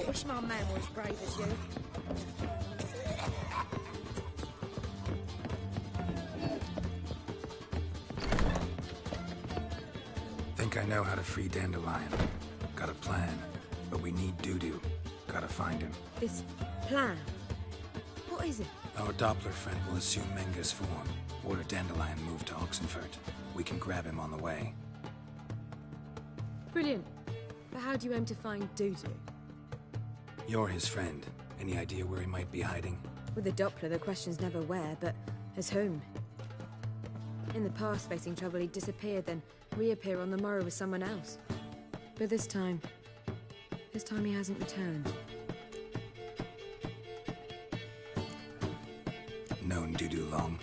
Wish my man was brave as you. Think I know how to free Dandelion. Got a plan, but we need Dudu. Gotta find him. This plan? What is it? Our Doppler friend will assume Menga's form. Order Dandelion move to Oxenfurt. We can grab him on the way. Brilliant. But how do you aim to find Dudu? You're his friend. Any idea where he might be hiding? With the Doppler, the question's never where, but as whom. In the past, facing trouble, he'd disappear, then reappear on the morrow with someone else. But this time he hasn't returned. Known Dudu long?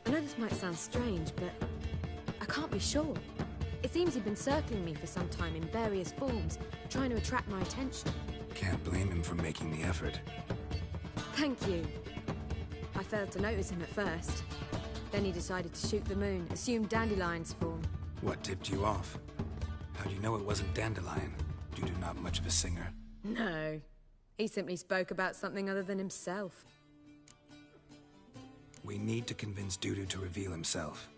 I know this might sound strange, but I can't be sure. It seems he'd been circling me for some time in various forms, trying to attract my attention. Can't blame him for making the effort. Thank you. I failed to notice him at first. Then he decided to shoot the moon, assumed Dandelion's form. What tipped you off? How'd you know it wasn't Dandelion? Dudu not much of a singer. No. He simply spoke about something other than himself. We need to convince Dudu to reveal himself.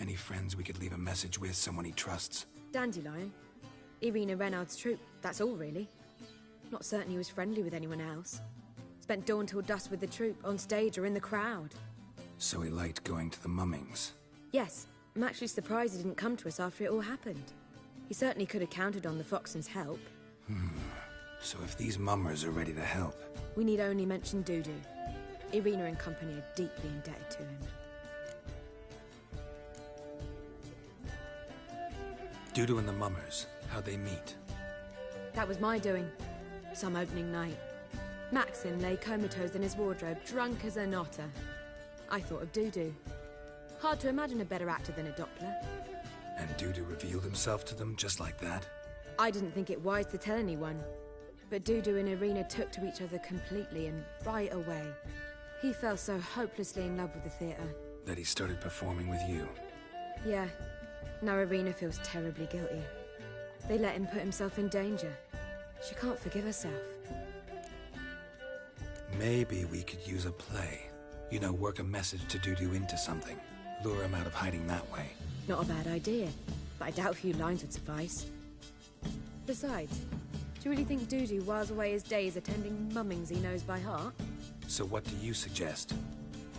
Any friends we could leave a message with, someone he trusts? Dandelion. Irina Renard's troupe, that's all really. Not certain he was friendly with anyone else. Spent dawn till dusk with the troupe, on stage or in the crowd. So he liked going to the mummings? Yes. I'm actually surprised he didn't come to us after it all happened. He certainly could have counted on the Foxen's help. So if these mummers are ready to help... We need only mention Dudu. Irina and company are deeply indebted to him. Dudu and the mummers, how'd they meet? That was my doing. Some opening night. Maxim lay comatose in his wardrobe, drunk as an otter. I thought of Dudu. Hard to imagine a better actor than a Doppler. And Dudu revealed himself to them just like that? I didn't think it wise to tell anyone. But Dudu and Irina took to each other completely and right away. He fell so hopelessly in love with the theatre. That he started performing with you? Yeah. Now Irina feels terribly guilty. They let him put himself in danger. She can't forgive herself. Maybe we could use a play. You know, work a message to Dudu into something. Lure him out of hiding that way. Not a bad idea, but I doubt a few lines would suffice. Besides, do you really think Dudu whiles away his days attending mummings he knows by heart? So what do you suggest?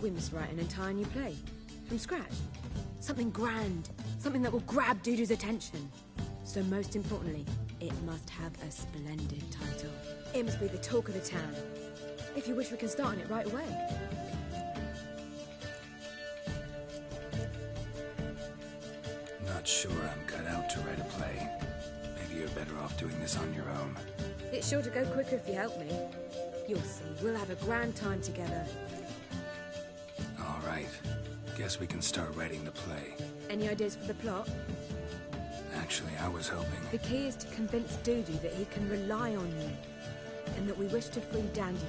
We must write an entire new play. From scratch. Something grand. Something that will grab Dudu's attention. So most importantly, it must have a splendid title. It must be the talk of the town. If you wish, we can start on it right away. Not sure I'm cut out to write a play. Maybe you're better off doing this on your own. It's sure to go quicker if you help me. You'll see, we'll have a grand time together. All right. Guess we can start writing the play. Any ideas for the plot? Actually, I was hoping... The key is to convince Dudu that he can rely on you, and that we wish to free Dandelion.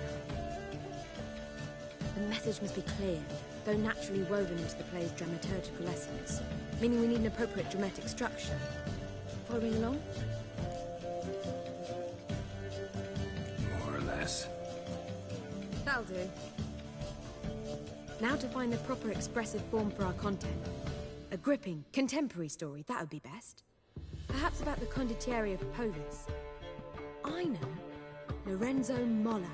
The message must be clear, though naturally woven into the play's dramaturgical essence, meaning we need an appropriate dramatic structure. Following along? More or less. That'll do. Now to find the proper expressive form for our content. A gripping, contemporary story, that would be best. Perhaps about the condottieri of Povis. I know. Lorenzo Molla.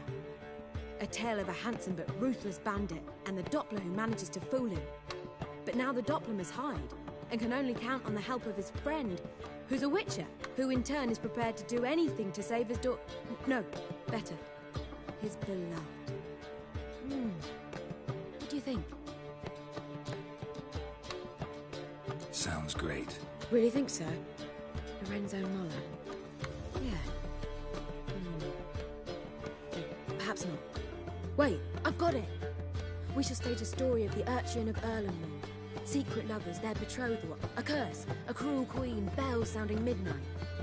A tale of a handsome but ruthless bandit, and the Doppler who manages to fool him. But now the Doppler must hide, and can only count on the help of his friend, who's a witcher, who in turn is prepared to do anything to save his no, better. His beloved. What do you think? Sounds great. Really think so? Lorenzo Molla. Yeah. Perhaps not. Wait, I've got it! We shall stage a story of the urchin of Erlenwood. Secret lovers, their betrothal, a curse, a cruel queen, bells sounding midnight.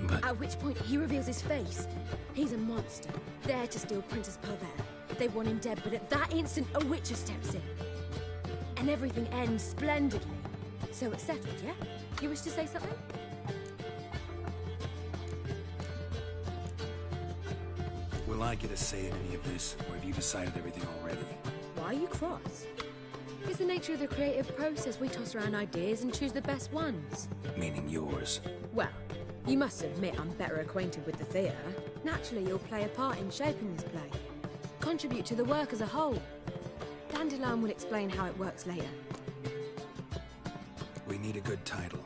But... At which point he reveals his face. He's a monster, there to steal Princess Pavelle. They want him dead, but at that instant a witcher steps in. And everything ends splendidly. So it's settled, yeah? You wish to say something? We'll Will I get a say in any of this, or have you decided everything already? Why are you cross? It's the nature of the creative process. We toss around ideas and choose the best ones. Meaning yours. Well, you must admit I'm better acquainted with the theatre. Naturally, you'll play a part in shaping this play. Contribute to the work as a whole. Dandelion will explain how it works later. We need a good title.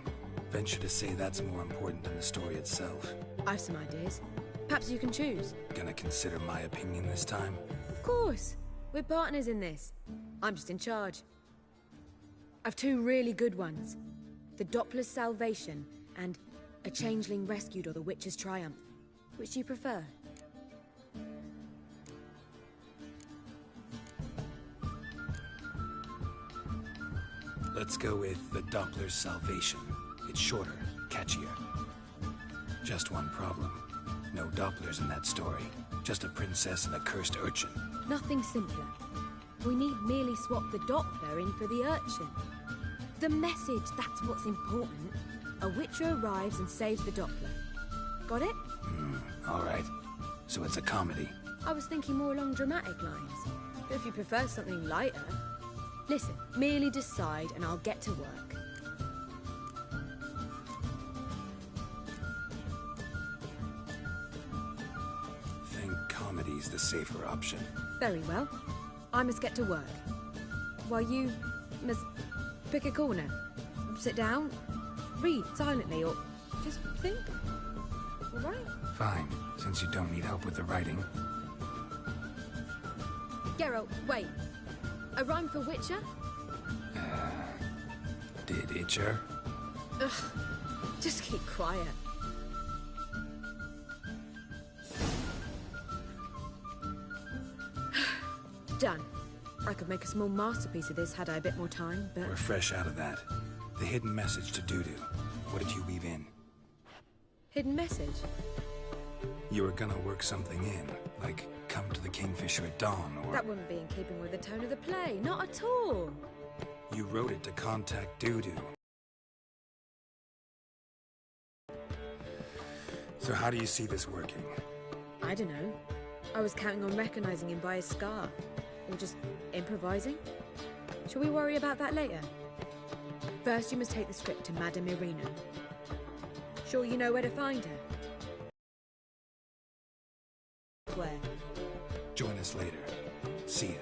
Venture to say that's more important than the story itself. I've some ideas. Perhaps you can choose. Gonna consider my opinion this time? Of course. We're partners in this. I'm just in charge. I've two really good ones. The Doppler's Salvation and A Changeling Rescued or The Witch's Triumph. Which do you prefer? Let's go with The Doppler's Salvation. It's shorter, catchier. Just one problem. No Dopplers in that story. Just a princess and a cursed urchin. Nothing simpler. We need merely swap the Doppler in for the urchin. The message, that's what's important. A witcher arrives and saves the Doppler. Got it? All right. So it's a comedy. I was thinking more along dramatic lines. But if you prefer something lighter... Listen, merely decide and I'll get to work. Think comedy's the safer option. Very well. I must get to work. While you must pick a corner. Sit down, read silently, or just think. All right? Fine, since you don't need help with the writing. Geralt, wait. A rhyme for Witcher? Did Itcher? Ugh, just keep quiet. Done. I could make a small masterpiece of this had I a bit more time, but... We're fresh out of that. The hidden message to Dudu. What did you weave in? Hidden message? You were gonna work something in, like come to the Kingfisher at dawn, or... That wouldn't be in keeping with the tone of the play, not at all. You wrote it to contact Dudu. So how do you see this working? I don't know. I was counting on recognizing him by his scar. Or just improvising? Shall we worry about that later? First, you must take the script to Madame Irina. Sure you know where to find her? Where? Join us later. See ya.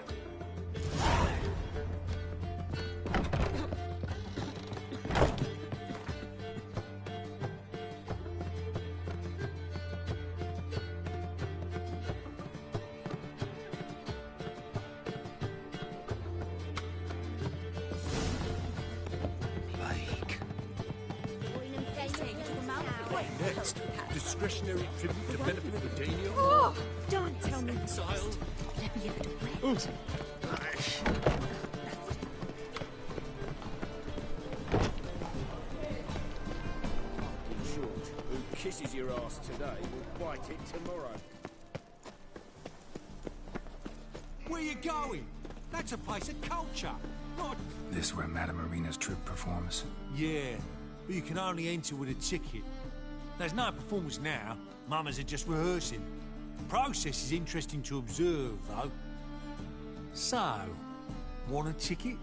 Next, discretionary tribute to benefit the Daniel. Oh! Don't tell me. Exile. Let me have it wet. Short, who kisses your ass today will bite it tomorrow. Where you going? That's a place of culture, not... This where Madame Irina's troupe performs? Yeah, but you can only enter with a ticket. There's no performance now. Mamas are just rehearsing. The process is interesting to observe, though. So, want a ticket?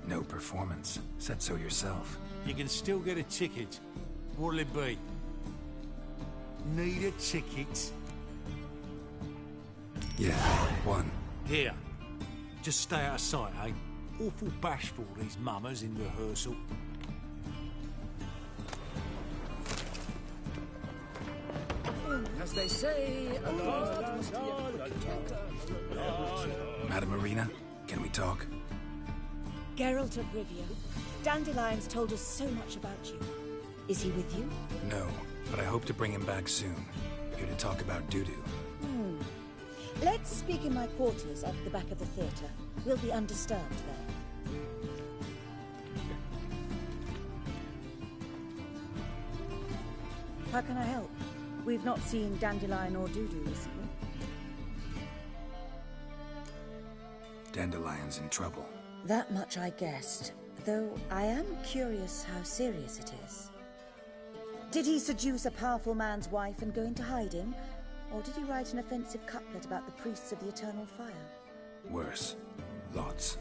No performance. Said so yourself. You can still get a ticket. What'll it be? Need a ticket? Yeah, one. Here. Just stay out of sight, eh? Awful bashful, these mamas in rehearsal. As they say, Madame Irina, can we talk? Geralt of Rivia, Dandelion's told us so much about you. Is he with you? No, but I hope to bring him back soon. Here to talk about Dudu. Let's speak in my quarters at the back of the theatre. We'll be undisturbed there. How can I help? We've not seen Dandelion or Dudu recently. Dandelion's in trouble. That much I guessed, though I am curious how serious it is. Did he seduce a powerful man's wife and go into hiding? Or did he write an offensive couplet about the priests of the eternal fire? Worse. Lots.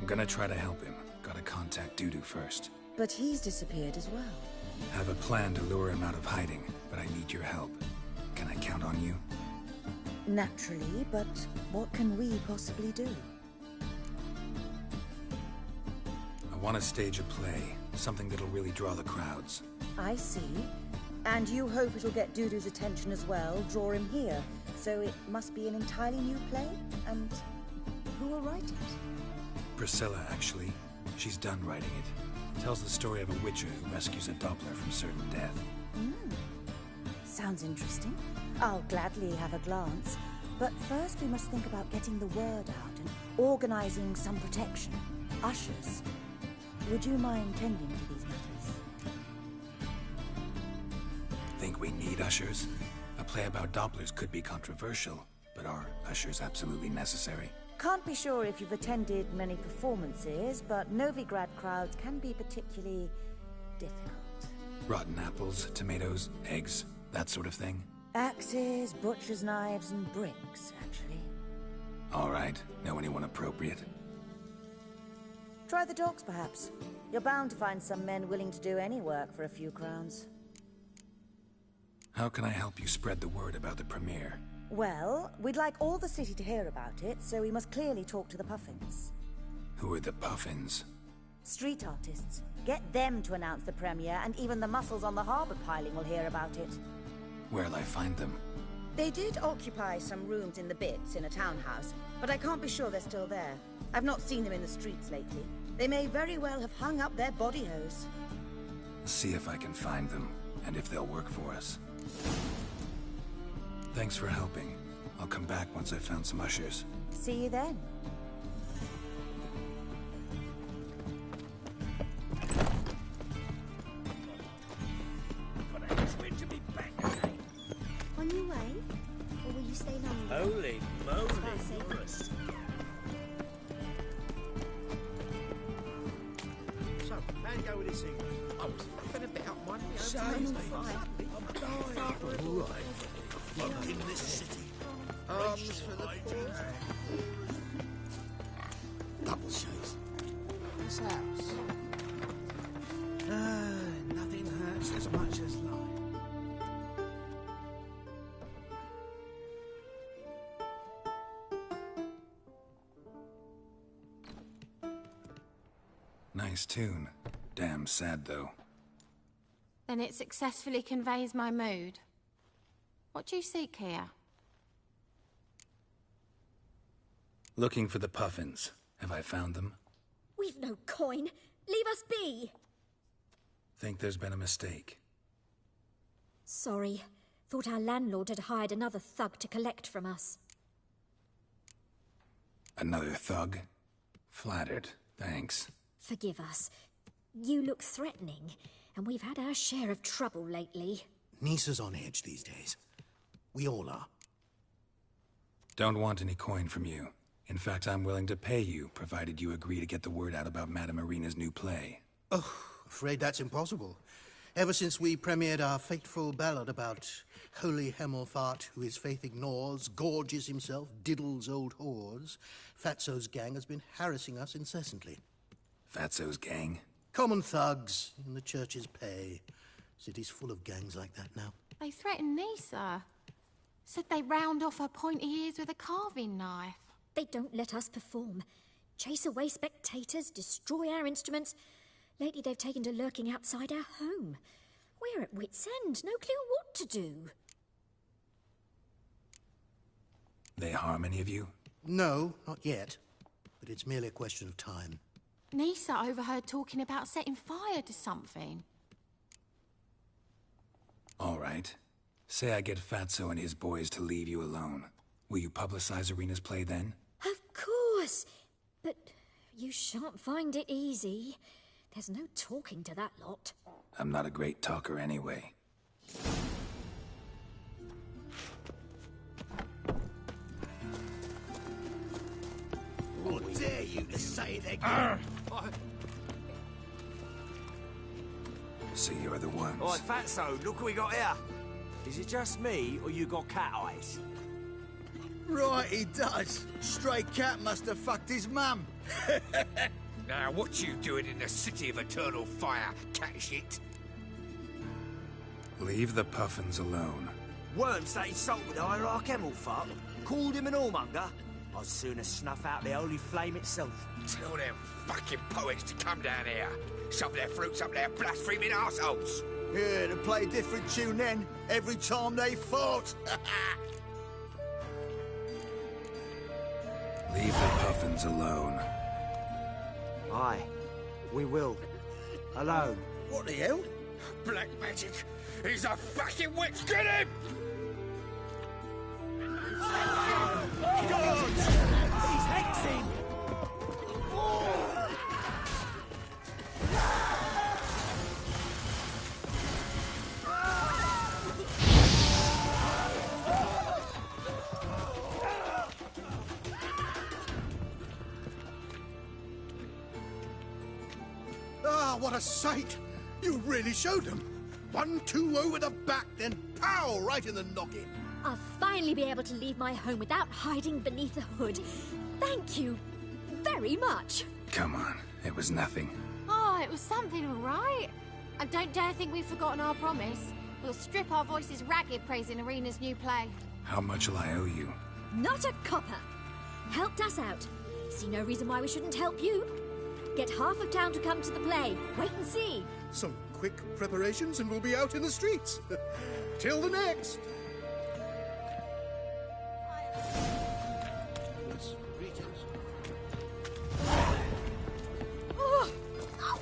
I'm gonna try to help him. Gotta contact Dudu first. But he's disappeared as well. Have a plan to lure him out of hiding, but I need your help. Can I count on you? Naturally, but what can we possibly do? I want to stage a play. Something that'll really draw the crowds. I see. And you hope it'll get Dudu's attention as well, draw him here. So it must be an entirely new play? And who will write it? Priscilla, actually. She's done writing it. Tells the story of a witcher who rescues a Doppler from certain death. Sounds interesting. I'll gladly have a glance. But first we must think about getting the word out and organizing some protection. Ushers. Would you mind tending to these matters? Think we need ushers? A play about Dopplers could be controversial, but are ushers absolutely necessary? Can't be sure if you've attended many performances, but Novigrad crowds can be particularly difficult. Rotten apples, tomatoes, eggs, that sort of thing? Axes, butcher's knives, and bricks, actually. All right. Know anyone appropriate? Try the docks, perhaps. You're bound to find some men willing to do any work for a few crowns. How can I help you spread the word about the premiere? Well, we'd like all the city to hear about it, so we must clearly talk to the Puffins. Who are the Puffins? Street artists. Get them to announce the premiere, and even the muscles on the harbour piling will hear about it. Where'll I find them? They did occupy some rooms in the Bits in a townhouse, but I can't be sure they're still there. I've not seen them in the streets lately. They may very well have hung up their body hose. See if I can find them, and if they'll work for us. Thanks for helping. I'll come back once I've found some ushers. See you then. On your way? Or will you stay longer? Holy moly, Morris. So, how'd you go with this thing? I was fucking about minding my own business. I'm dying. All right. I'm in this city. Arms for the poor. Double shows. This house. Nothing hurts as much as life. Nice tune. Damn sad, though. Then it successfully conveys my mood. What do you seek here? Looking for the Puffins. Have I found them? We've no coin. Leave us be. Think there's been a mistake. Sorry. Thought our landlord had hired another thug to collect from us. Another thug? Flattered. Thanks. Forgive us. You look threatening, and we've had our share of trouble lately. Nisa's on edge these days. We all are. Don't want any coin from you. In fact, I'm willing to pay you, provided you agree to get the word out about Madame Irina's new play. Oh, afraid that's impossible. Ever since we premiered our fateful ballad about holy Hemelfart, who his faith ignores, gorges himself, diddles old whores, Fatso's gang has been harassing us incessantly. Fatso's gang? Common thugs in the church's pay. City's full of gangs like that now. They threatened Nisa. Said they round off her pointy ears with a carving knife. They don't let us perform. Chase away spectators, destroy our instruments. Lately they've taken to lurking outside our home. We're at wit's end, no clue what to do. They harm any of you? No, not yet. But it's merely a question of time. Nisa overheard talking about setting fire to something. All right. Say I get Fatso and his boys to leave you alone. Will you publicize Irina's play then? Of course. But you shan't find it easy. There's no talking to that lot. I'm not a great talker anyway. How dare you to say it again? So you're the ones. Right, Fatso, look what we got here. Is it just me, or you got cat eyes? Right, he does. Stray cat must have fucked his mum. Now, what you doing in the city of eternal fire, cat shit? Leave the puffins alone. Worms that insulted Hierarch Emelfart, called him an whoremonger. I'd sooner snuff out the holy flame itself. Tell them fucking poets to come down here. Shove their fruits up their blaspheming arseholes. Yeah, to play a different tune then, every time they fought. Leave the puffins alone. Aye, we will. Alone. What the hell? Black magic. He's a fucking witch. Get him! God! He's hexing! Ah, what a sight! You really showed them. 1-2 over the back, then pow, right in the noggin. I'll finally be able to leave my home without hiding beneath the hood. Thank you very much. Come on, it was nothing. Oh, it was something, all right. And don't dare think we've forgotten our promise. We'll strip our voices ragged praising Arena's new play. How much will I owe you? Not a copper. Helped us out. See no reason why we shouldn't help you. Get half of town to come to the play. Wait and see. Some quick preparations and we'll be out in the streets. Till the next. Oh. Ow.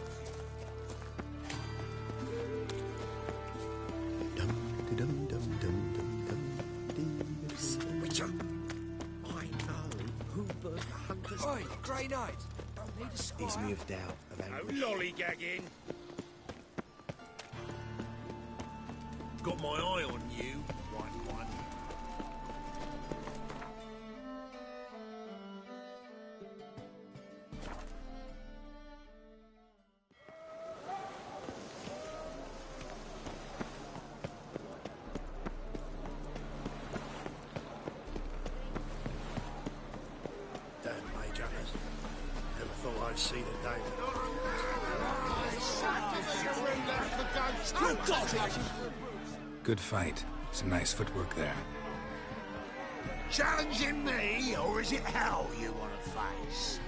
Witcher. I know who burned the hunter's... Oi, Grey Knight! He's moved out of anguish. No lollygagging. Got my eye on you, right one. Damn Major. Never thought I'd see the day. Good fight. Some nice footwork there. Challenging me, or is it hell you want to face?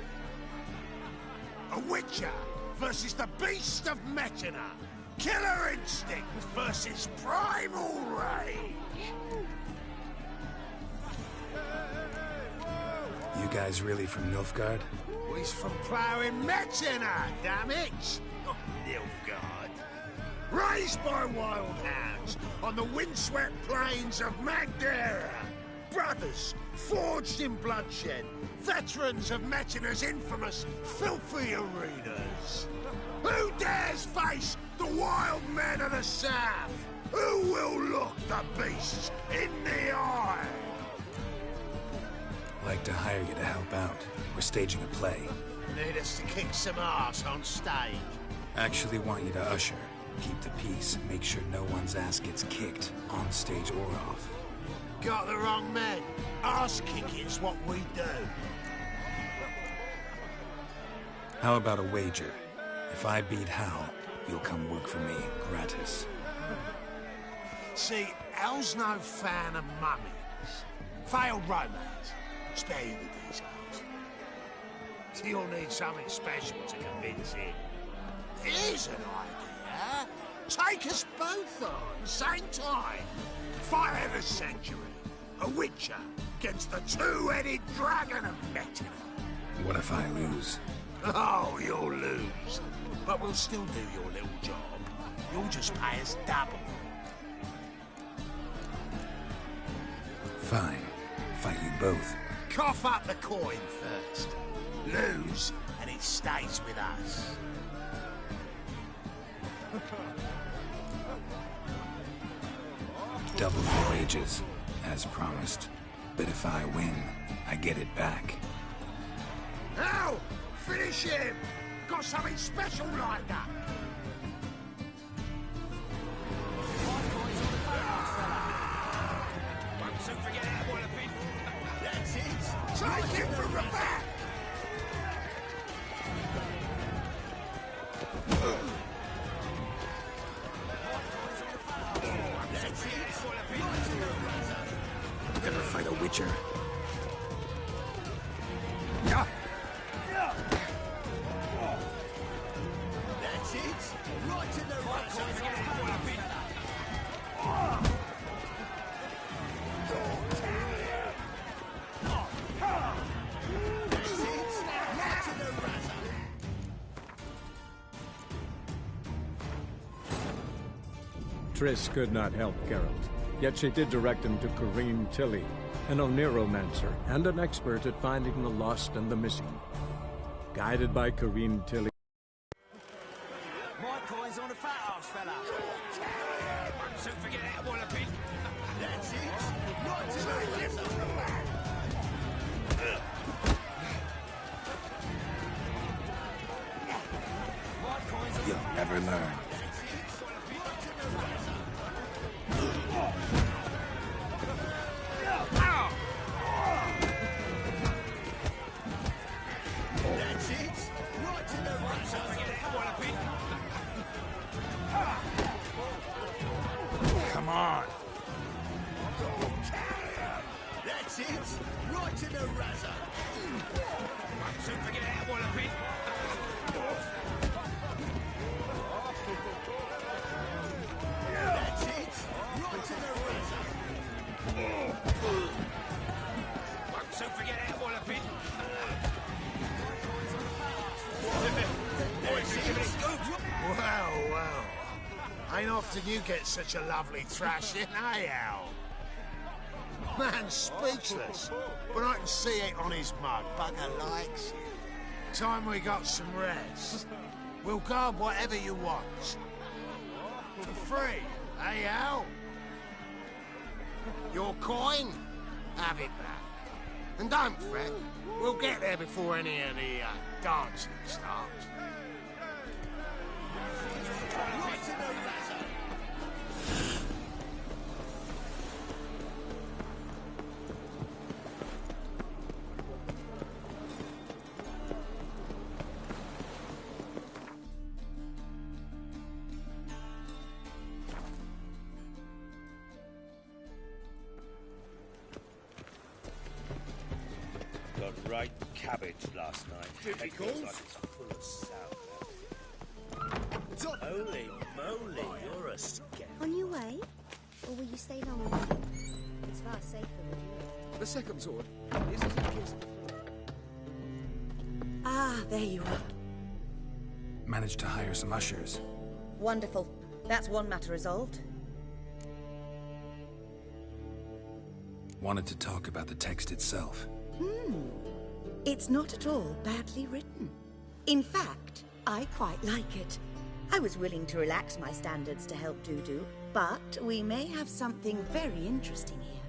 A Witcher versus the Beast of Metina. Killer instinct versus primal rage. You guys really from Nilfgaard? He's from ploughing Metina, damn it! Not Nilfgaard. Raised by wild hounds on the windswept plains of Magdera. Brothers, forged in bloodshed. Veterans of Metina's infamous filthy arenas. Who dares face the wild men of the south? Who will look the beasts in the eye? Like to hire you to help out. We're staging a play. Need us to kick some ass on stage. Actually want you to usher. Keep the peace. Make sure no one's ass gets kicked, on stage or off. Got the wrong men. Ass kicking's what we do. How about a wager? If I beat Hal, you'll come work for me, gratis. See, Hal's no fan of mummies. Failed romance. Spare you the details. You'll need something special to convince him. Here's an idea. Take us both on, same time. Fight of the century. A Witcher against the two-headed dragon of Metina. What if I lose? Oh, you'll lose. But we'll still do your little job. You'll just pay us double. Fine. Fight you both. Cough up the coin first. Lose, and it stays with us. Double your wages, as promised. But if I win, I get it back. Now, finish him! Got something special lined up. Ever fight a witcher? That's it. Right to the Triss could not help Geralt, yet she did direct him to Corrine Tilly, an Oniromancer and an expert at finding the lost and the missing. Guided by Corrine Tilly... My coin's on a fat ass, fella. So forget it, I want a bit. That's it. Right to the You'll never learn. That's it. Right to the Come on. That's it. Right to the razor. So forget it, I want a bit. That's it. Right to the razor. So forget it, I want a bit. Well, well. Ain't often you get such a lovely thrashing, eh, Al? Man's speechless, but I can see it on his mug. Bugger likes it. Time we got some rest. We'll guard whatever you want. For free, eh, Al? Your coin? Have it back. And don't fret, we'll get there before any of the dancing starts. Right to the razor. Got right cabbage last night. It feels like it's full of sour. Holy moly, you're a scamp. On your way? Or will you stay longer? It's far safer with you. The second sword. Is it in case... Ah, there you are. Managed to hire some ushers. Wonderful. That's one matter resolved. Wanted to talk about the text itself. It's not at all badly written. In fact, I quite like it. I was willing to relax my standards to help Dudu, but we may have something very interesting here.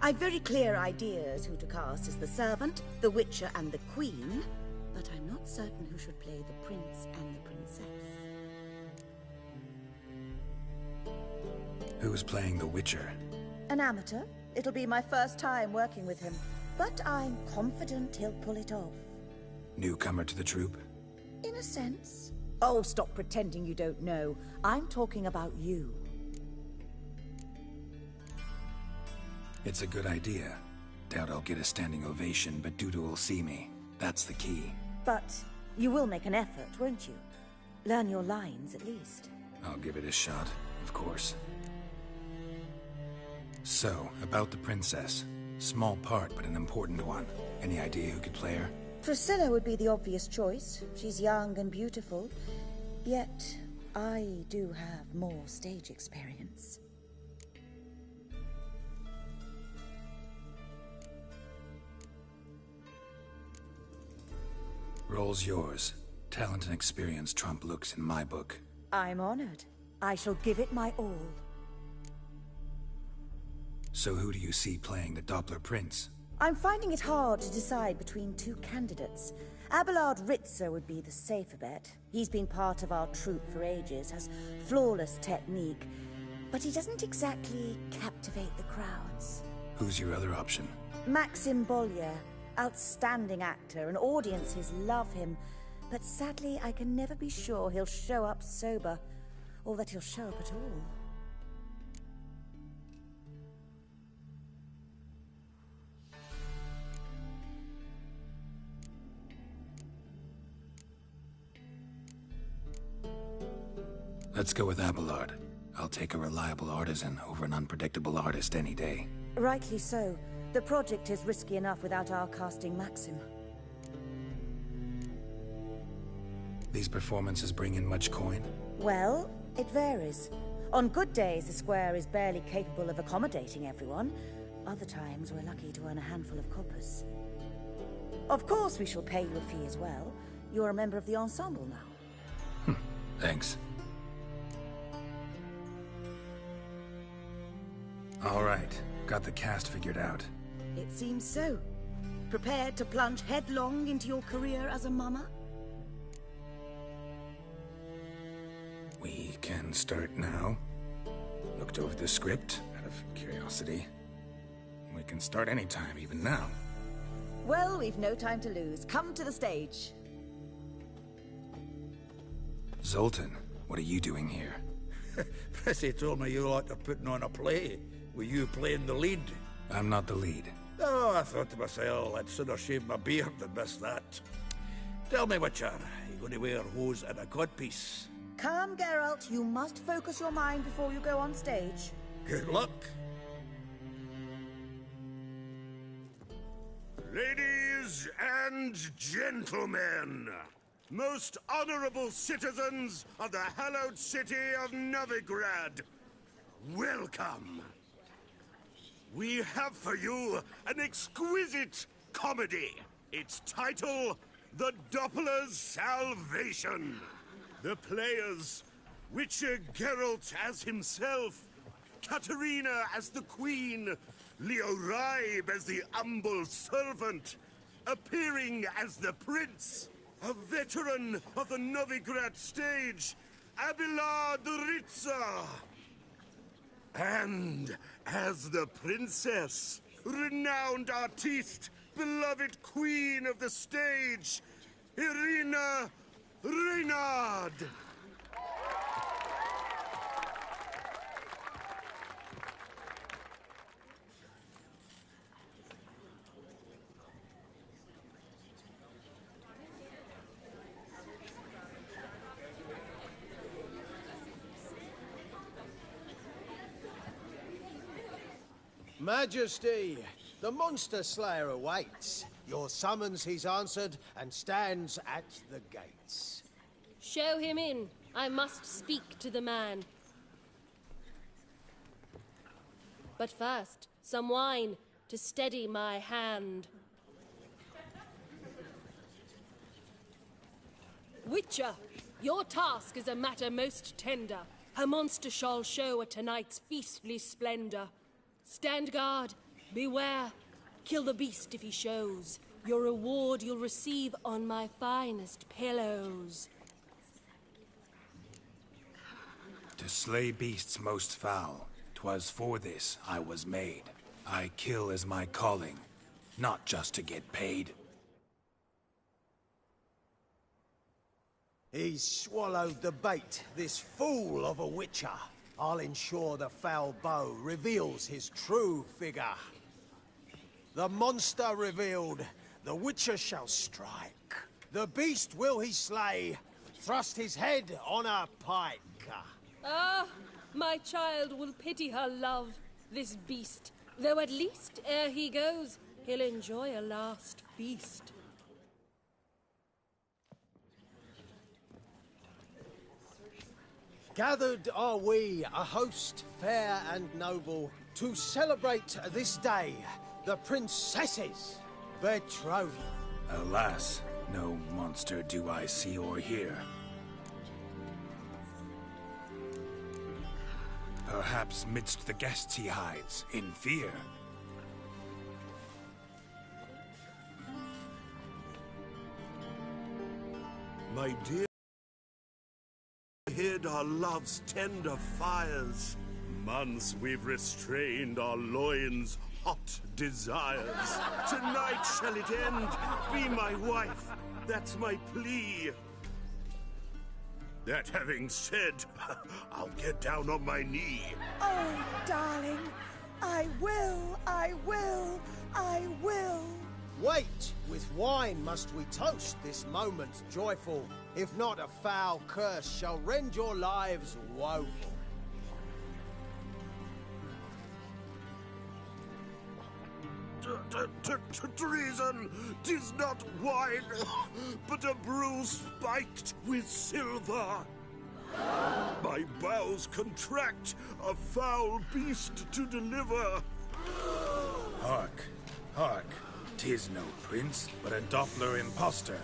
I've very clear ideas who to cast as the servant, the witcher, and the queen, but I'm not certain who should play the prince and the princess. Who's playing the Witcher? An amateur. It'll be my first time working with him, but I'm confident he'll pull it off. Newcomer to the troupe? In a sense. Oh, stop pretending you don't know. I'm talking about you. It's a good idea. Doubt I'll get a standing ovation, but Dudu will see me. That's the key. But you will make an effort, won't you? Learn your lines, at least. I'll give it a shot, of course. So, about the princess. Small part, but an important one. Any idea who could play her? Priscilla would be the obvious choice. She's young and beautiful. Yet, I do have more stage experience. Role's yours. Talent and experience trump looks in my book. I'm honored. I shall give it my all. So who do you see playing the Doppler Prince? I'm finding it hard to decide between two candidates. Abelard Ritzer would be the safer bet. He's been part of our troupe for ages, has flawless technique, but he doesn't exactly captivate the crowds. Who's your other option? Maxim Bollier, outstanding actor, and audiences love him, but sadly I can never be sure he'll show up sober, or that he'll show up at all. Let's go with Abelard. I'll take a reliable artisan over an unpredictable artist any day. Rightly so. The project is risky enough without our casting Maxim. These performances bring in much coin? Well, it varies. On good days, the square is barely capable of accommodating everyone. Other times, we're lucky to earn a handful of coppers. Of course, we shall pay you a fee as well. You're a member of the ensemble now. Thanks. All right, got the cast figured out. It seems so. Prepared to plunge headlong into your career as a mama? We can start now. Looked over the script, out of curiosity. We can start anytime, even now. Well, we've no time to lose. Come to the stage. Zoltan, what are you doing here? Prissy told me you lot are putting on a play. Were you playing the lead? I'm not the lead. Oh, I thought to myself, I'd sooner shave my beard than miss that. Tell me, Witcher, you going to wear hose and a codpiece? Come, Geralt. You must focus your mind before you go on stage. Good luck. Ladies and gentlemen, most honorable citizens of the hallowed city of Novigrad, welcome. We have for you an exquisite comedy. Its title, The Doppler's Salvation. The players, Witcher Geralt as himself, Katerina as the queen, Leo Ribe as the humble servant, appearing as the prince, a veteran of the Novigrad stage, Abelard Ritza. And as the princess, renowned artiste, beloved queen of the stage, Irina Reynard. Majesty, the monster slayer awaits. Your summons he's answered and stands at the gates. Show him in. I must speak to the man. But first, some wine to steady my hand. Witcher, your task is a matter most tender. A monster shall show at tonight's feastly splendor. Stand guard, beware, kill the beast if he shows. Your reward you'll receive on my finest pillows. To slay beasts most foul, 'twas for this I was made. I kill as my calling, not just to get paid. He's swallowed the bait, this fool of a witcher. I'll ensure the foul bow reveals his true figure. The monster revealed, the witcher shall strike. The beast will he slay, thrust his head on a pike. Ah, my child will pity her love, this beast. Though at least, ere he goes, he'll enjoy a last feast. Gathered are we, a host fair and noble, to celebrate this day, the princess's betrothal. Alas, no monster do I see or hear. Perhaps midst the guests he hides, in fear. My dear, hid our love's tender fires. Months we've restrained our loins' hot desires. Tonight shall it end. Be my wife. That's my plea. That having said, I'll get down on my knee. Oh, darling, I will, I will, I will. Wait, with wine must we toast this moment joyful. If not, a foul curse shall rend your lives woeful. Treason! 'Tis not wine, but a brew spiked with silver. My bowels contract, a foul beast to deliver. Hark, hark. 'Tis no prince, but a Doppler impostor.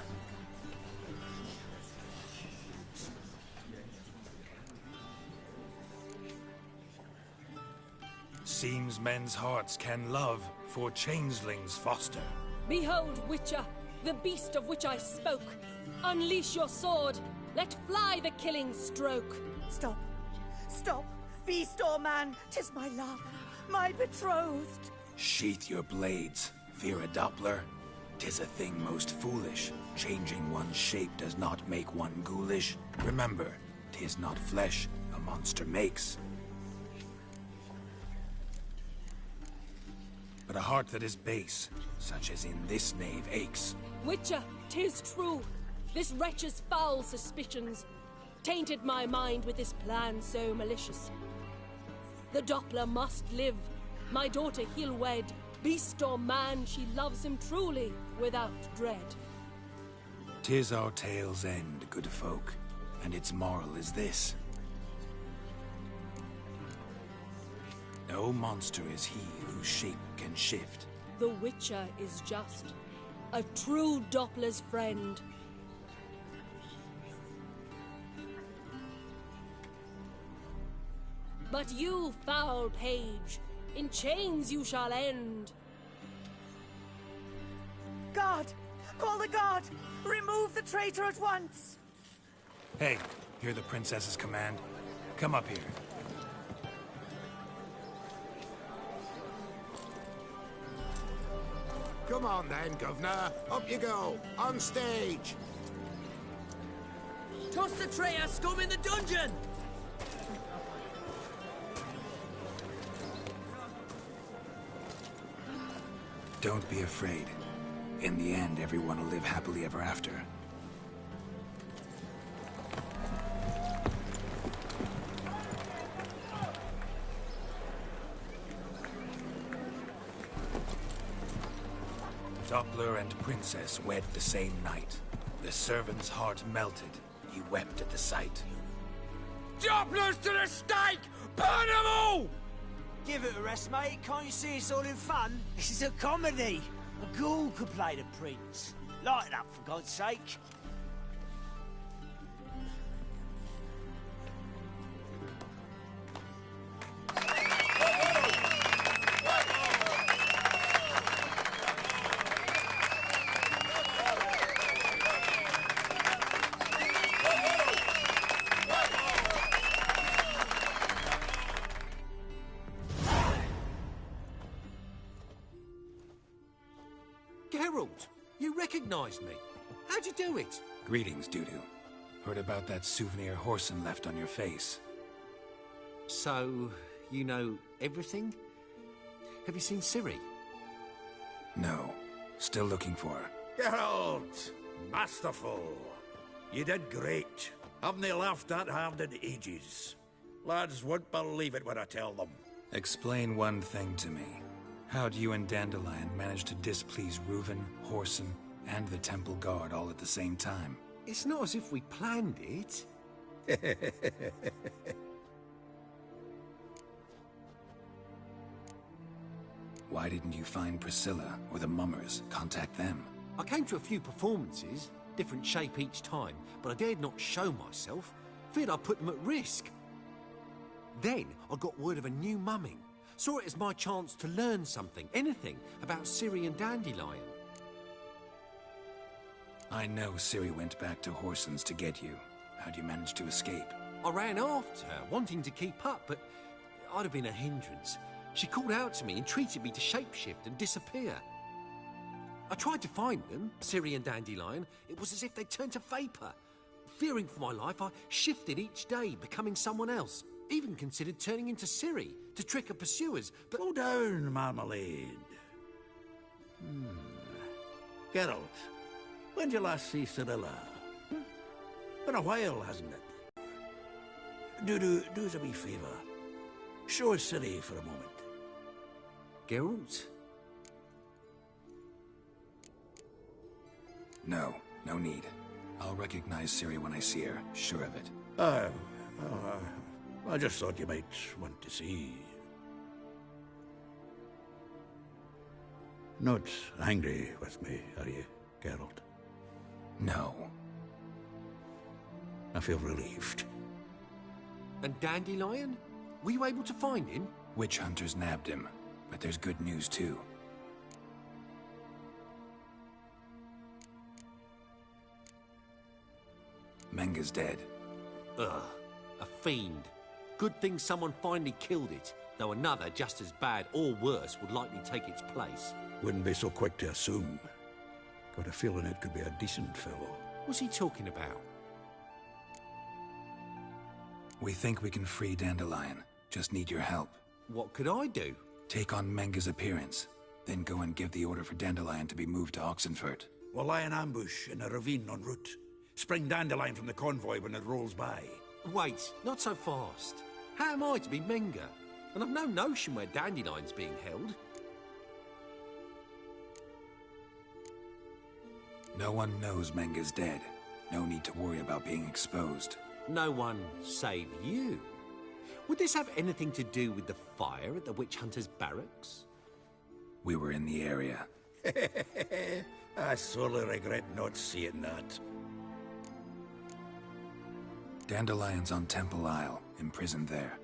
Seems men's hearts can love, for changelings foster. Behold, Witcher, the beast of which I spoke. Unleash your sword. Let fly the killing stroke. Stop. Stop. Beast or man, 'tis my love, my betrothed. Sheath your blades. Fear a Doppler? 'Tis a thing most foolish. Changing one's shape does not make one ghoulish. Remember, 'tis not flesh a monster makes, but a heart that is base, such as in this knave aches. Witcher, 'tis true. This wretch's foul suspicions tainted my mind with this plan so malicious. The Doppler must live. My daughter he'll wed. Beast or man, she loves him truly, without dread. 'Tis our tale's end, good folk, and its moral is this. No monster is he whose shape can shift. The Witcher is just a true Doppler's friend. But you, foul page, in chains you shall end. Guard! Call the guard! Remove the traitor at once! Hey, hear the princess's command? Come up here. Come on then, Governor. Up you go. On stage. Toss the traitor scum in the dungeon! Don't be afraid. In the end, everyone will live happily ever after. Doppler and princess wed the same night. The servant's heart melted. He wept at the sight. Dopplers to the stake! Burn them all! Give it a rest, mate. Can't you see it's all in fun? This is a comedy. A ghoul could play the prince. Lighten up, for God's sake. Geralt, you recognized me. How'd you do it? Greetings, Dudu. Heard about that souvenir Horson left on your face. So, you know everything? Have you seen Ciri? No. Still looking for her. Geralt! Masterful! You did great. Haven't they laughed that hard in ages? Lads won't believe it when I tell them. Explain one thing to me. How'd you and Dandelion manage to displease Reuven, Horson, and the Temple Guard all at the same time? It's not as if we planned it. Why didn't you find Priscilla or the Mummers? Contact them. I came to a few performances, different shape each time, but I dared not show myself. Feared I'd put them at risk. Then I got word of a new mumming. Saw it as my chance to learn something, anything, about Ciri and Dandelion. I know Ciri went back to Horson's to get you. How'd you manage to escape? I ran after her, wanting to keep up, but I'd have been a hindrance. She called out to me, entreated me to shapeshift and disappear. I tried to find them, Ciri and Dandelion. It was as if they'd turned to vapour. Fearing for my life, I shifted each day, becoming someone else. Even considered turning into Ciri to trick her pursuers, but... Slow down, Marmalade. Geralt, when did you last see Cyrilla? Been a while, hasn't it? Do us a wee favour. Show us Ciri for a moment. Geralt? No, no need. I'll recognize Ciri when I see her, sure of it. I just thought you might want to see. Not angry with me, are you, Geralt? No. I feel relieved. And Dandelion? Were you able to find him? Witch hunters nabbed him, but there's good news too. Menga's dead. Ugh, a fiend. Good thing someone finally killed it, though another just as bad or worse would likely take its place. Wouldn't be so quick to assume. Got a feeling it could be a decent fellow. What's he talking about? We think we can free Dandelion. Just need your help. What could I do? Take on Menga's appearance, then go and give the order for Dandelion to be moved to Oxenfurt. We'll lie in ambush in a ravine en route. Spring Dandelion from the convoy when it rolls by. Wait, not so fast. How am I to be Menga? And I've no notion where Dandelion's being held. No one knows Menga's dead. No need to worry about being exposed. No one save you. Would this have anything to do with the fire at the witch hunter's barracks? We were in the area. I sorely regret not seeing that. Dandelion's on Temple Isle, imprisoned there.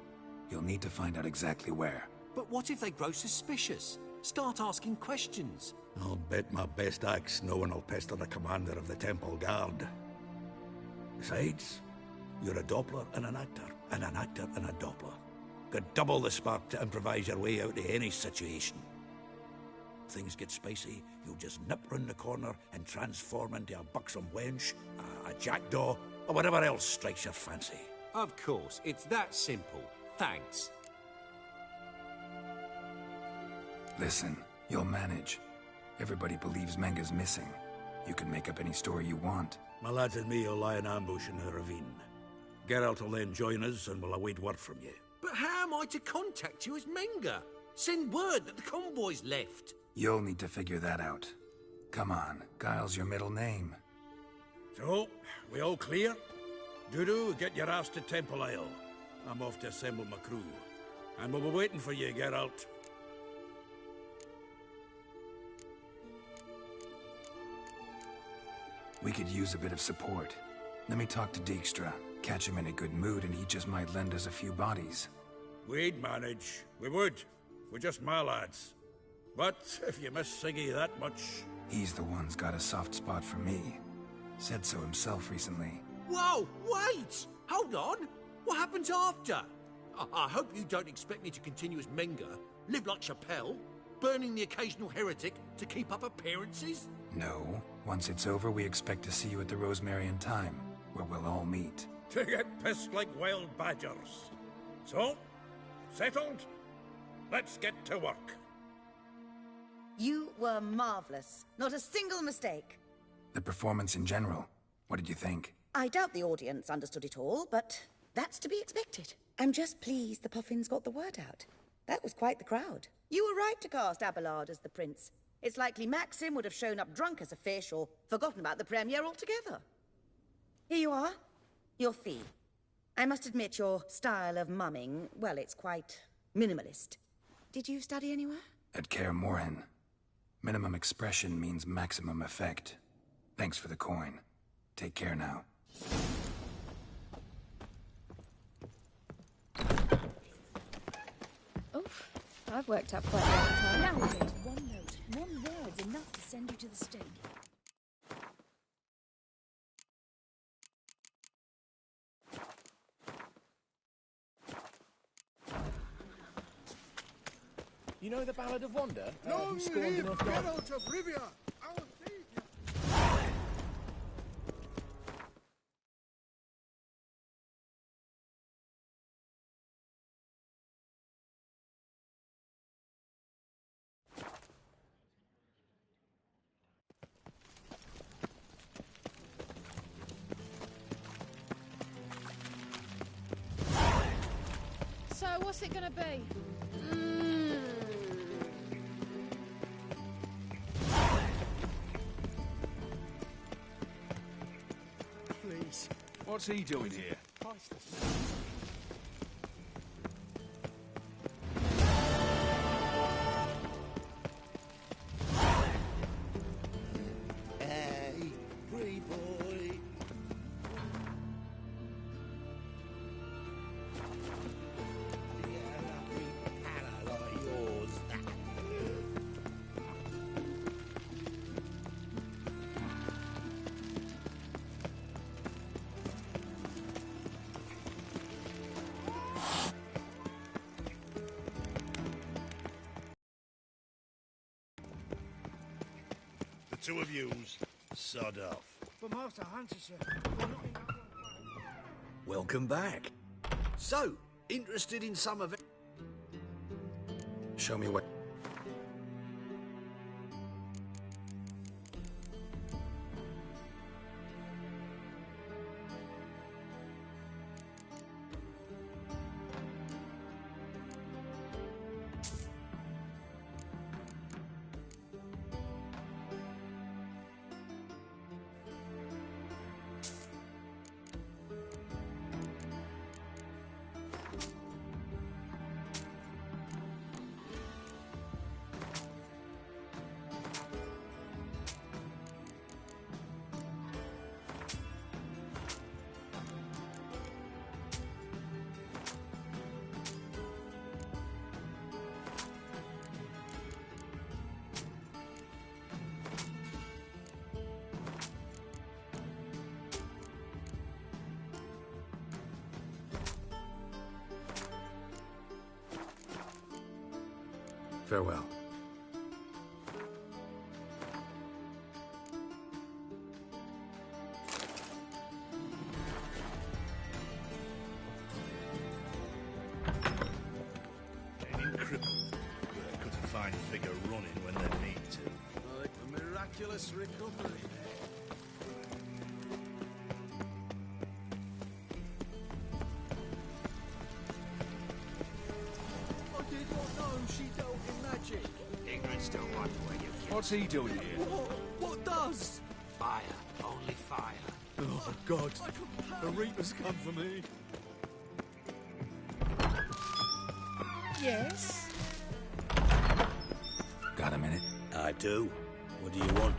You'll need to find out exactly where. But what if they grow suspicious? Start asking questions? I'll bet my best axe no one will pester the commander of the Temple Guard. Besides, you're a Doppler and an actor and a Doppler. Got double the spark to improvise your way out of any situation. If things get spicy, you'll just nip round the corner and transform into a buxom wench, a jackdaw, or whatever else strikes your fancy. Of course, it's that simple. Thanks. Listen, you'll manage. Everybody believes Menga's missing. You can make up any story you want. My lads and me will lie in ambush in the ravine. Geralt will then join us and we'll await word from you. But how am I to contact you as Menga? Send word that the convoy's left. You'll need to figure that out. Come on, Guile's your middle name. So, we all clear? Dudu, get your ass to Temple Isle. I'm off to assemble my crew. And we'll be waiting for you, Geralt. We could use a bit of support. Let me talk to Dijkstra. Catch him in a good mood and he just might lend us a few bodies. We'd manage. We would. We're just my lads. But if you miss Siggy that much... He's the one's got a soft spot for me. Said so himself recently. Whoa, wait! Hold on! What happens after? I hope you don't expect me to continue as Menga, live like Chappelle, burning the occasional heretic to keep up appearances? No. Once it's over, we expect to see you at the Rosemarian Time, where we'll all meet. To get pissed like wild badgers. So, settled? Let's get to work. You were marvelous. Not a single mistake. The performance in general, what did you think? I doubt the audience understood it all, but that's to be expected. I'm just pleased the Puffins got the word out. That was quite the crowd. You were right to cast Abelard as the prince. It's likely Maxim would have shown up drunk as a fish or forgotten about the premiere altogether. Here you are. Your fee. I must admit your style of mumming, well, it's quite minimalist. Did you study anywhere? At Kaer Morhen. Minimum expression means maximum effect. Thanks for the coin. Take care now. Oof, I've worked up quite a long time. Nowadays, one note, one word's enough to send you to the stake. You know the Ballad of Wanda? Long live Geralt of Rivia, our savior! what's it gonna be? Please. What's he doing here? Hey, free boy. The two of yous, sod off. But Master Hunter, sir. Welcome back. So, interested in some of it? Show me what... Farewell. Getting crippled, but they cut a fine figure running when they need to. Like a miraculous recovery. I did not know she dealt in magic. Ignorance don't want where you get. What's he doing here? What does? Fire. Only fire. Oh, God. The Reaper's come for me. Yes? Got a minute? I do. What do you want?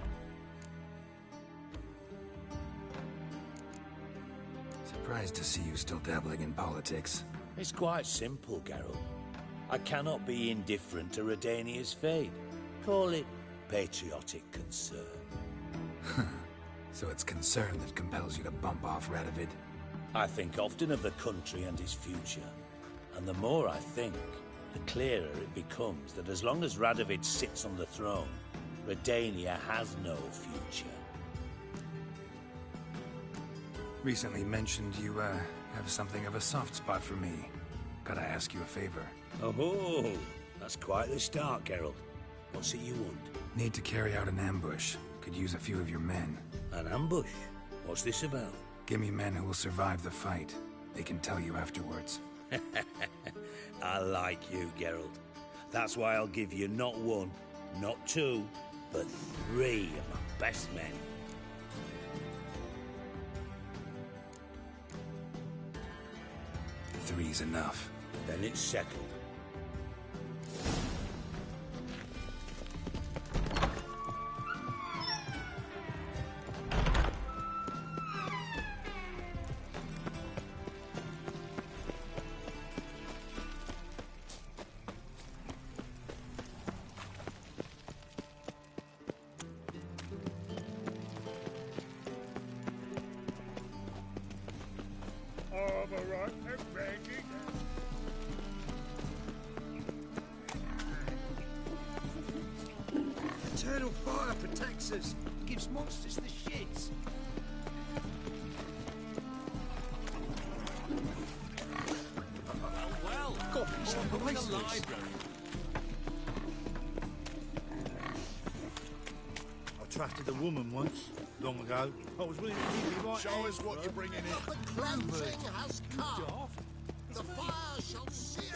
Surprised to see you still dabbling in politics. It's quite simple, Geralt. I cannot be indifferent to Redania's fate. Call it patriotic concern. So it's concern that compels you to bump off Radovid? I think often of the country and his future. And the more I think, the clearer it becomes that as long as Radovid sits on the throne, Redania has no future. Recently mentioned you, have something of a soft spot for me. Gotta ask you a favor. Oh, that's quite the start, Geralt. What's it you want? Need to carry out an ambush. Could use a few of your men. An ambush? What's this about? Give me men who will survive the fight. They can tell you afterwards. I like you, Geralt. That's why I'll give you not one, not two, but 3 of my best men. Three's enough. Then it's settled. Eternal fire protects us. Gives monsters the shits. Well, Copies of the library. I trusted a woman once, long ago. I was willing to keep me right. Show us what you're bringing in. The cleansing has come. The fire shall sear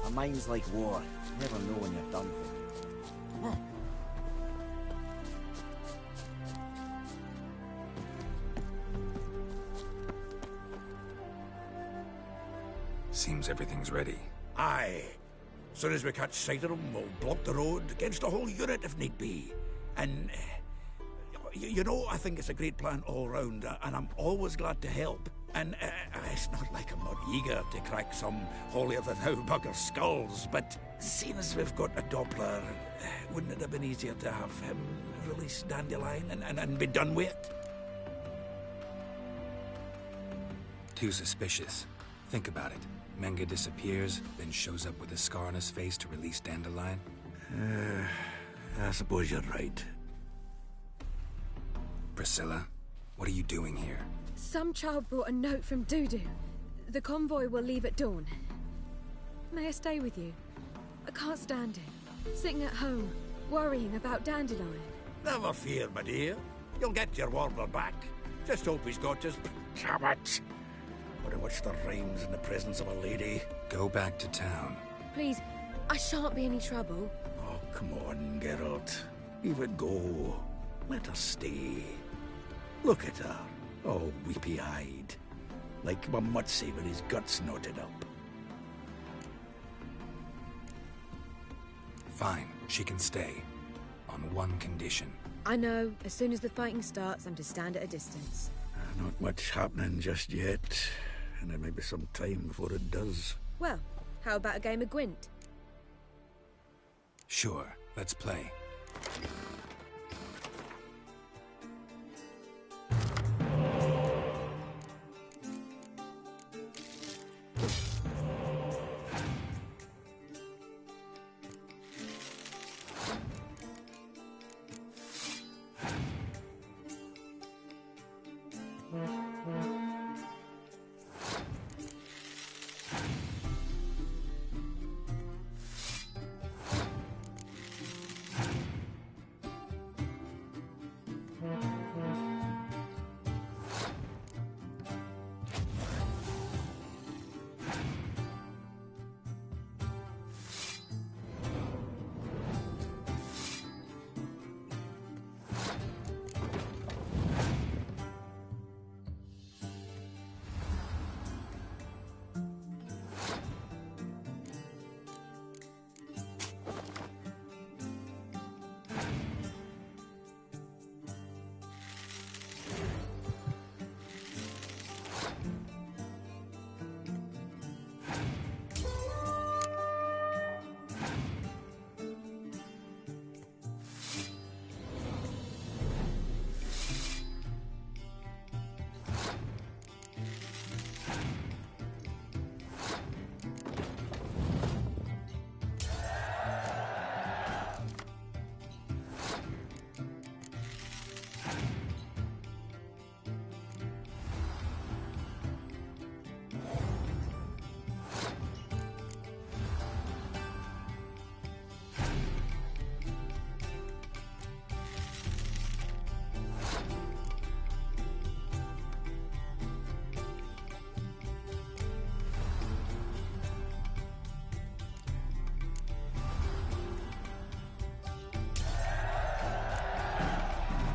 A mind's like war. You never know when you're done for. Seems everything's ready. Aye. Soon as we catch sight of them, we'll block the road against the whole unit if need be. And, you know, I think it's a great plan all round, and I'm always glad to help. And it's not like I'm not eager to crack some holier-than-thou bugger's skulls, but seeing as we've got a Doppler, wouldn't it have been easier to have him release Dandelion and be done with it? Too suspicious. Think about it. Menga disappears, then shows up with a scar on his face to release Dandelion. I suppose you're right. Priscilla, what are you doing here? Some child brought a note from Dudu. The convoy will leave at dawn. May I stay with you? I can't stand it. Sitting at home, worrying about Dandelion. Never fear, my dear. You'll get your warbler back. Just hope he's got his... Damn it! Wonder what's the rhymes in the presence of a lady. Go back to town. Please, I shan't be any trouble. Oh, come on, Geralt. Leave it go. Let her stay. Look at her, all weepy-eyed. Like a mutsy with his guts knotted up. Fine, she can stay. On one condition. I know, as soon as the fighting starts, I'm to stand at a distance. Not much happening just yet. And there may be some time before it does. Well, how about a game of Gwent? Sure, let's play.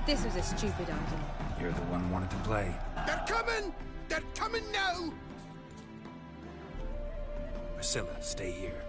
This was a stupid idea. You're the one who wanted to play. They're coming! They're coming now! Priscilla, stay here.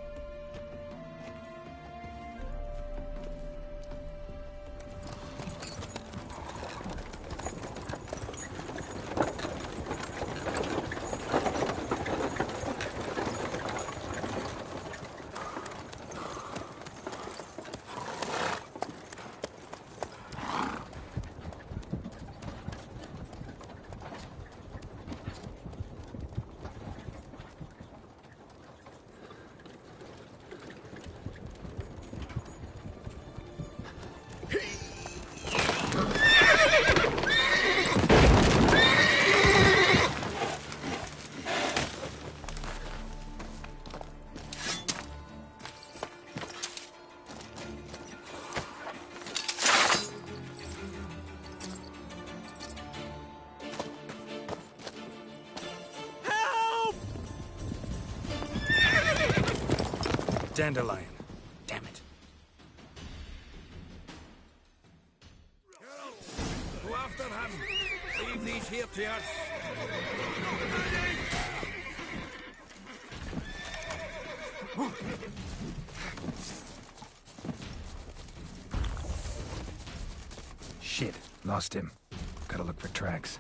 Dandelion. Damn it. Go after him! Leave these here to us! Shit, lost him. Gotta look for tracks.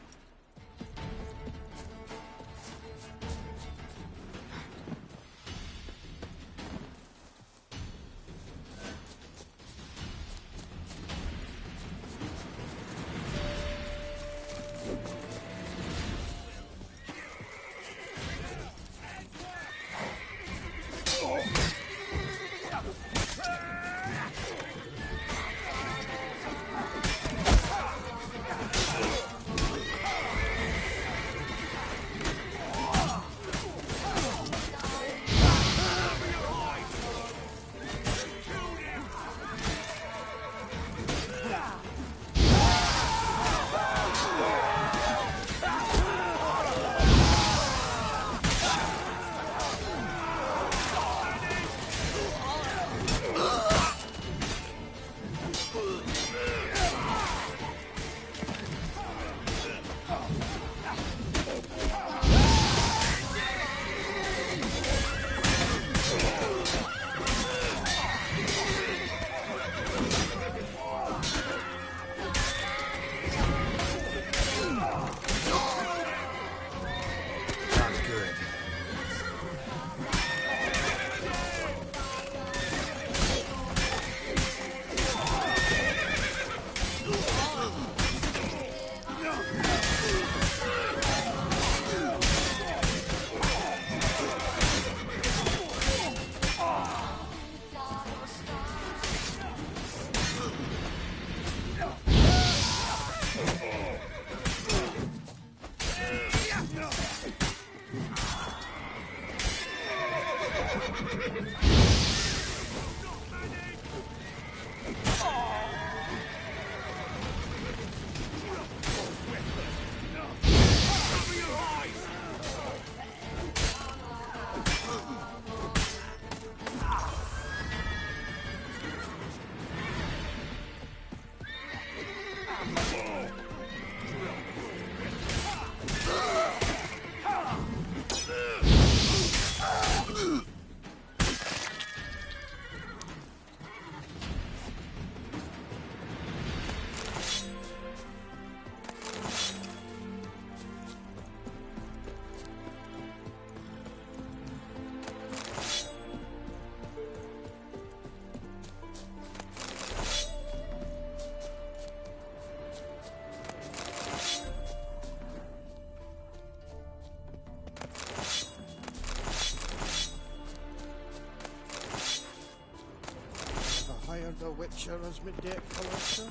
Hired the Witcher as my debt collector.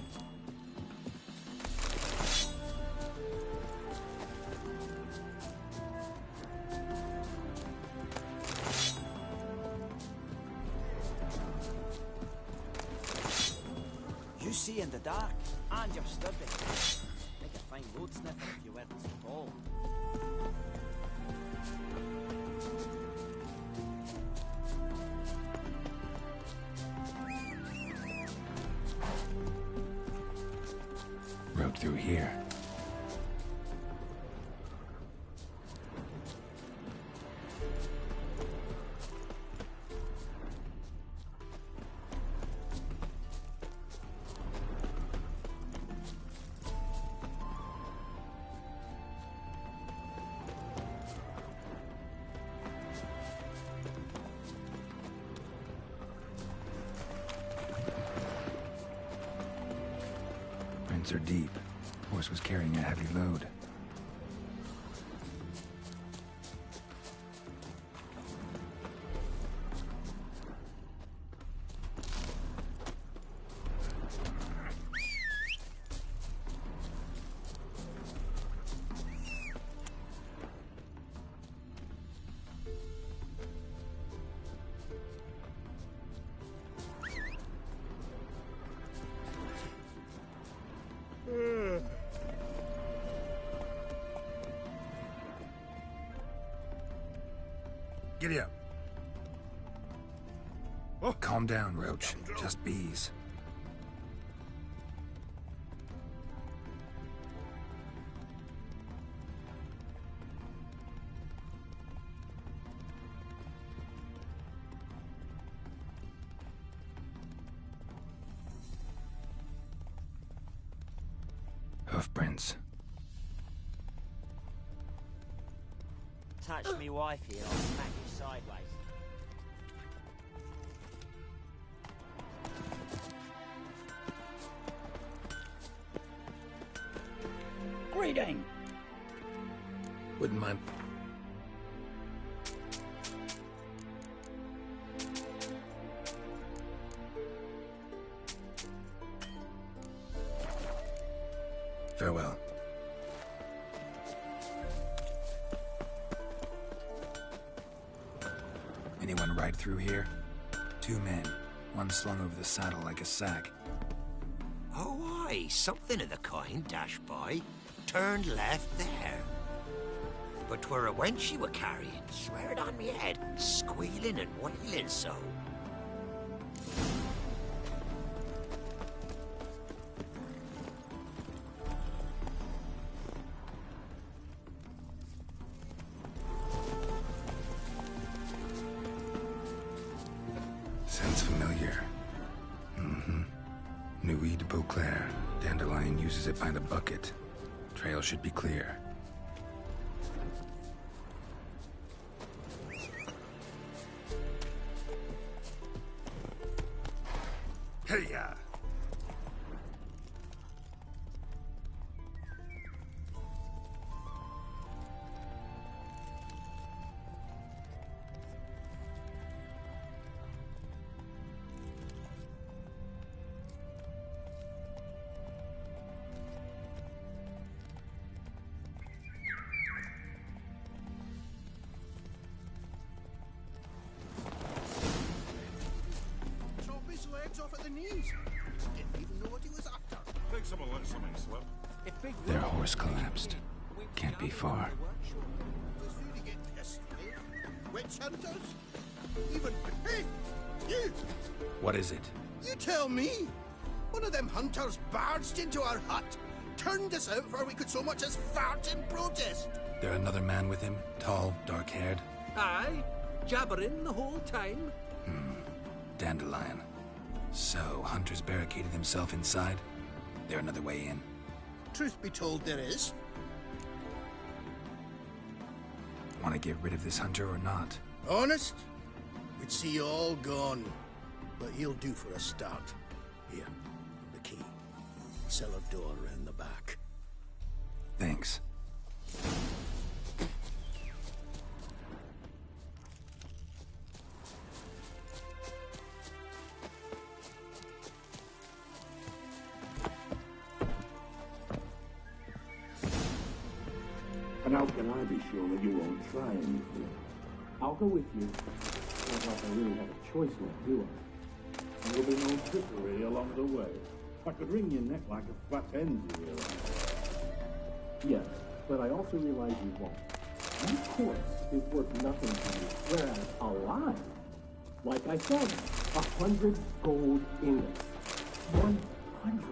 You see in the dark, and you're sturdy. Make a fine road sniffer if you weren't so tall. Road through here. Prints are deep. Horse was carrying a heavy load. Giddy up. Calm down, Roach. Just bees. Hoofprints. Touch me wife here, I'll smack you sideways. Greeting! Wouldn't mind. Farewell. Anyone ride through here? 2 men, one slung over the saddle like a sack. Oh, aye, something of the kind dashed by. Turned left there. But 'twere a wench she were carrying, swear it on me head, squealing and wailing so. Sounds familiar. Nuit de Beauclair. Dandelion uses it by the bucket. Trail should be clear. Hey-ya! Off at the knees. Didn't even know what he was after. Think someone let something slip. Their horse collapsed. Can't be far. Just really get pissed, eh? Witch hunters? Even... Hey! You! What is it? You tell me! One of them hunters barged into our hut, turned us out before we could so much as fart in protest. There another man with him? Tall, dark-haired? Aye, jabbering the whole time. Dandelion. So, Hunter's barricaded himself inside? There another way in? Truth be told, there is. Want to get rid of this hunter or not? Honest? We'd see you all gone. But he'll do for a start. Here, the key. Cellar door round the back. Thanks. And how can I be sure that you won't try anything? I'll go with you. Not like I really have a choice left, do I? And there'll be no trickery along the way. I could wring your neck like a fat hen, you realize. Yes, but I also realize you won't. This corpse is worth nothing to you, whereas alive, like I said, 100 gold ingots. 100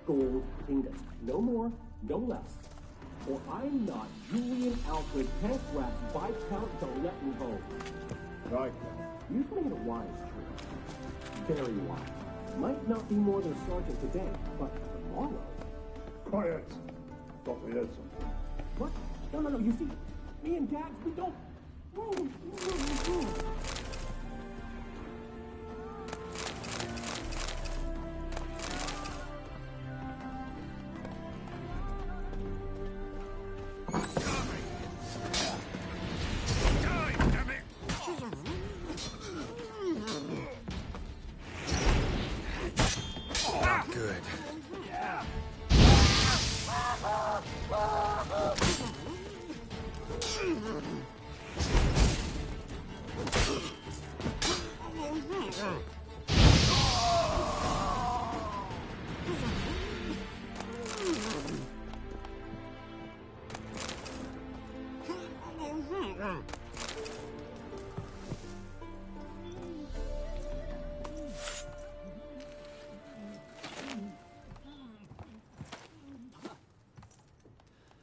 gold ingots. No more, no less. Or I'm not Julian Alfred Tankrat Viscount de Lettenbow. Right. You've made a wise choice. Very wise. Might not be more than sergeant today, but tomorrow. Quiet. Thought we heard something. What? No. You see, me and Dax, we don't. Good. Yeah.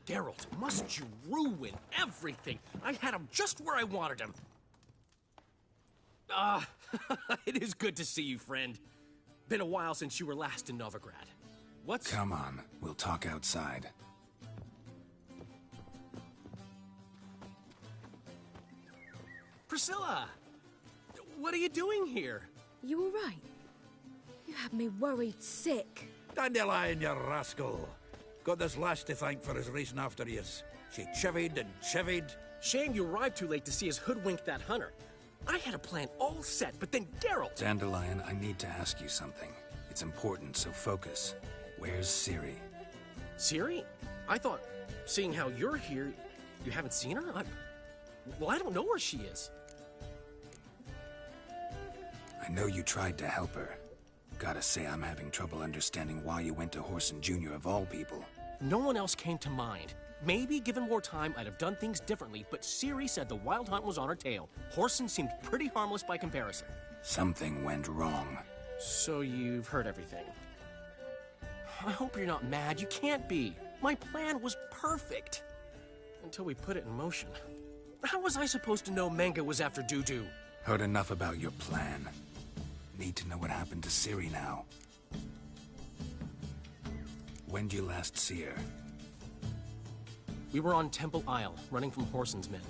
Geralt, must you ruin everything? I had him just where I wanted him. It is good to see you, friend. Been a while since you were last in Novigrad. What's... Come on, we'll talk outside. Priscilla! What are you doing here? You all right? You had me worried sick. Dandelion, you rascal. Got this lass to thank for his racing after yous. She chivied and chivied. Shame you arrived too late to see us hoodwink that hunter. I had a plan all set, but then Geralt... Dandelion, I need to ask you something. It's important, so focus. Where's Ciri? Ciri? I thought, seeing how you're here, you haven't seen her? Well, I don't know where she is. I know you tried to help her. Gotta say, I'm having trouble understanding why you went to Whoreson Jr. of all people. No one else came to mind. Maybe, given more time, I'd have done things differently, but Ciri said the Wild Hunt was on her tail. Whoreson seemed pretty harmless by comparison. Something went wrong. So you've heard everything. I hope you're not mad. You can't be. My plan was perfect. Until we put it in motion. How was I supposed to know Menga was after Dudu? Heard enough about your plan. Need to know what happened to Ciri now. When'd you last see her? We were on Temple Isle, running from Whoreson's men.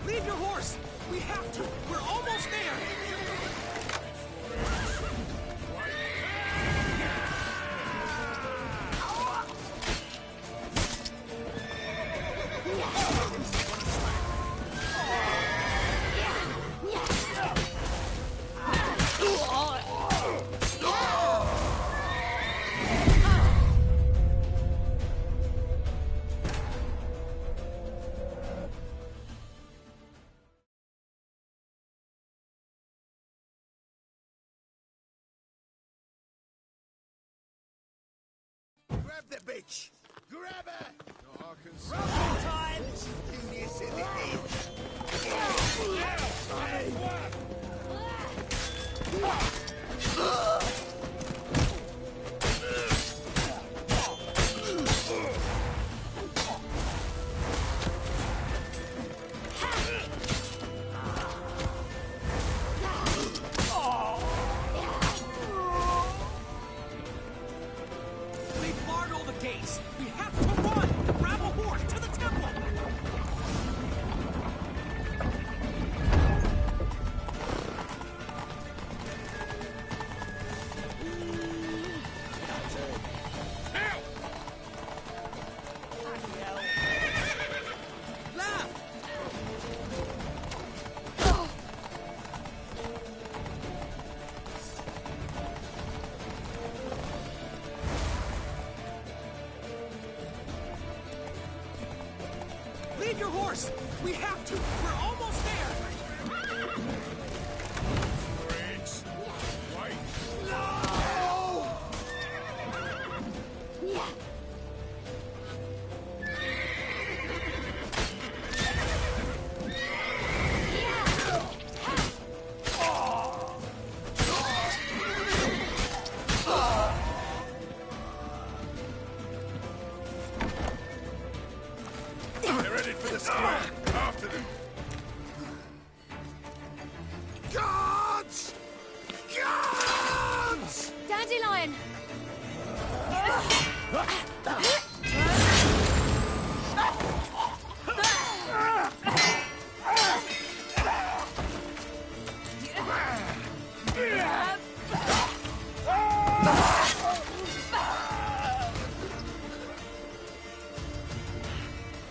Leave your horse! We have to! We're almost there! Grab the bitch! Grab her! Rubble times! Genius in the head! We've barred all the gates! We have to run! Grab a horse to the temple! Leave your horse! We have to! We're almost there! No! They're ready for the square! After them! Guards! Guards! Dandelion!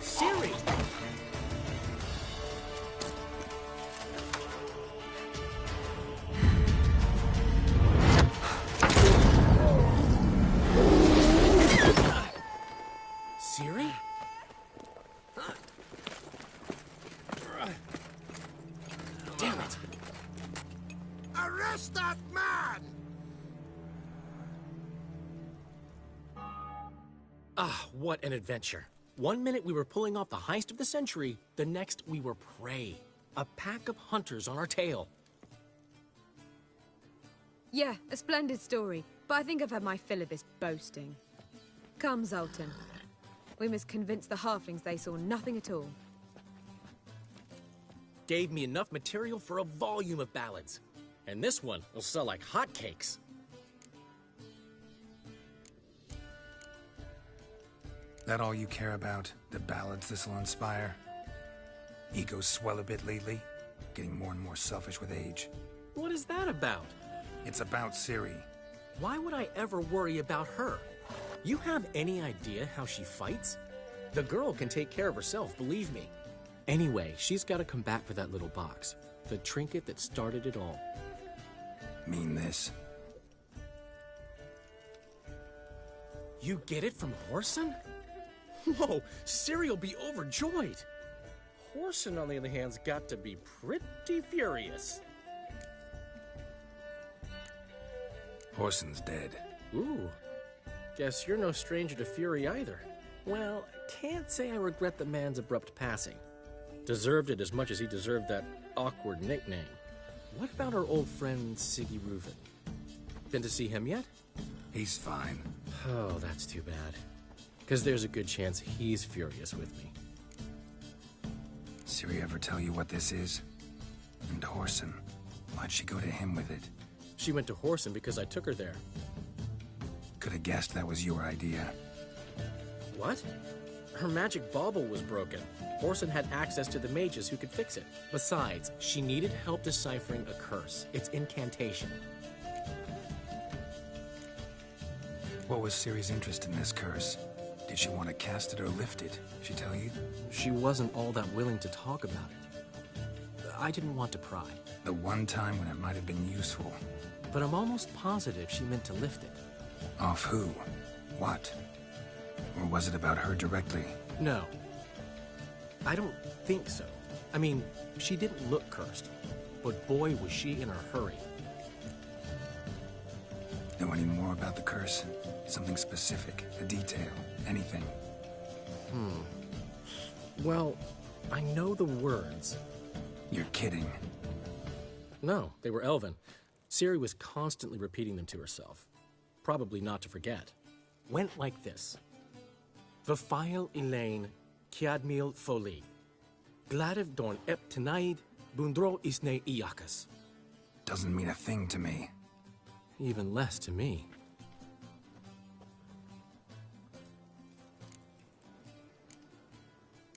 Ciri! Ciri? Damn it! Arrest that man! Ah, what an adventure. One minute we were pulling off the heist of the century, the next we were prey. A pack of hunters on our tail. Yeah, a splendid story, but I think I've had my fill of this boasting. Come, Zoltan. We must convince the halflings they saw nothing at all. Gave me enough material for a volume of ballads. And this one will sell like hotcakes. That all you care about? The ballads this'll inspire? Egos swell a bit lately? Getting more and more selfish with age. What is that about? It's about Ciri. Why would I ever worry about her? You have any idea how she fights? The girl can take care of herself, believe me. Anyway, she's got to come back for that little box. The trinket that started it all. Mean this? You get it from Whoreson? Whoa, Ciri will be overjoyed. Whoreson, on the other hand's got to be pretty furious. Whoreson's dead. Ooh, guess you're no stranger to fury either. Well, I can't say I regret the man's abrupt passing. Deserved it as much as he deserved that awkward nickname. What about our old friend Siggy Reuven? Been to see him yet? He's fine. Oh, that's too bad. Because there's a good chance he's furious with me. Ciri ever tell you what this is? And Whoreson, why'd she go to him with it? She went to Whoreson because I took her there. Could have guessed that was your idea. What? Her magic bauble was broken. Whoreson had access to the mages who could fix it. Besides, she needed help deciphering a curse. Its incantation. What was Ciri's interest in this curse? Did she want to cast it or lift it? She tell you? She wasn't all that willing to talk about it. I didn't want to pry. The one time when it might have been useful. But I'm almost positive she meant to lift it. Off who? What? Or was it about her directly? No. I don't think so. I mean, she didn't look cursed. But boy, was she in a hurry. Know any more about the curse? Something specific, a detail, anything? Well, I know the words. You're kidding. No, they were Elven. Ciri was constantly repeating them to herself. Probably not to forget. Went like this. Vafile Elaine, Kiadmil Foli. Gladiv Dorn Ep Tenaid, Bundro Isne Iakas. Doesn't mean a thing to me. Even less to me.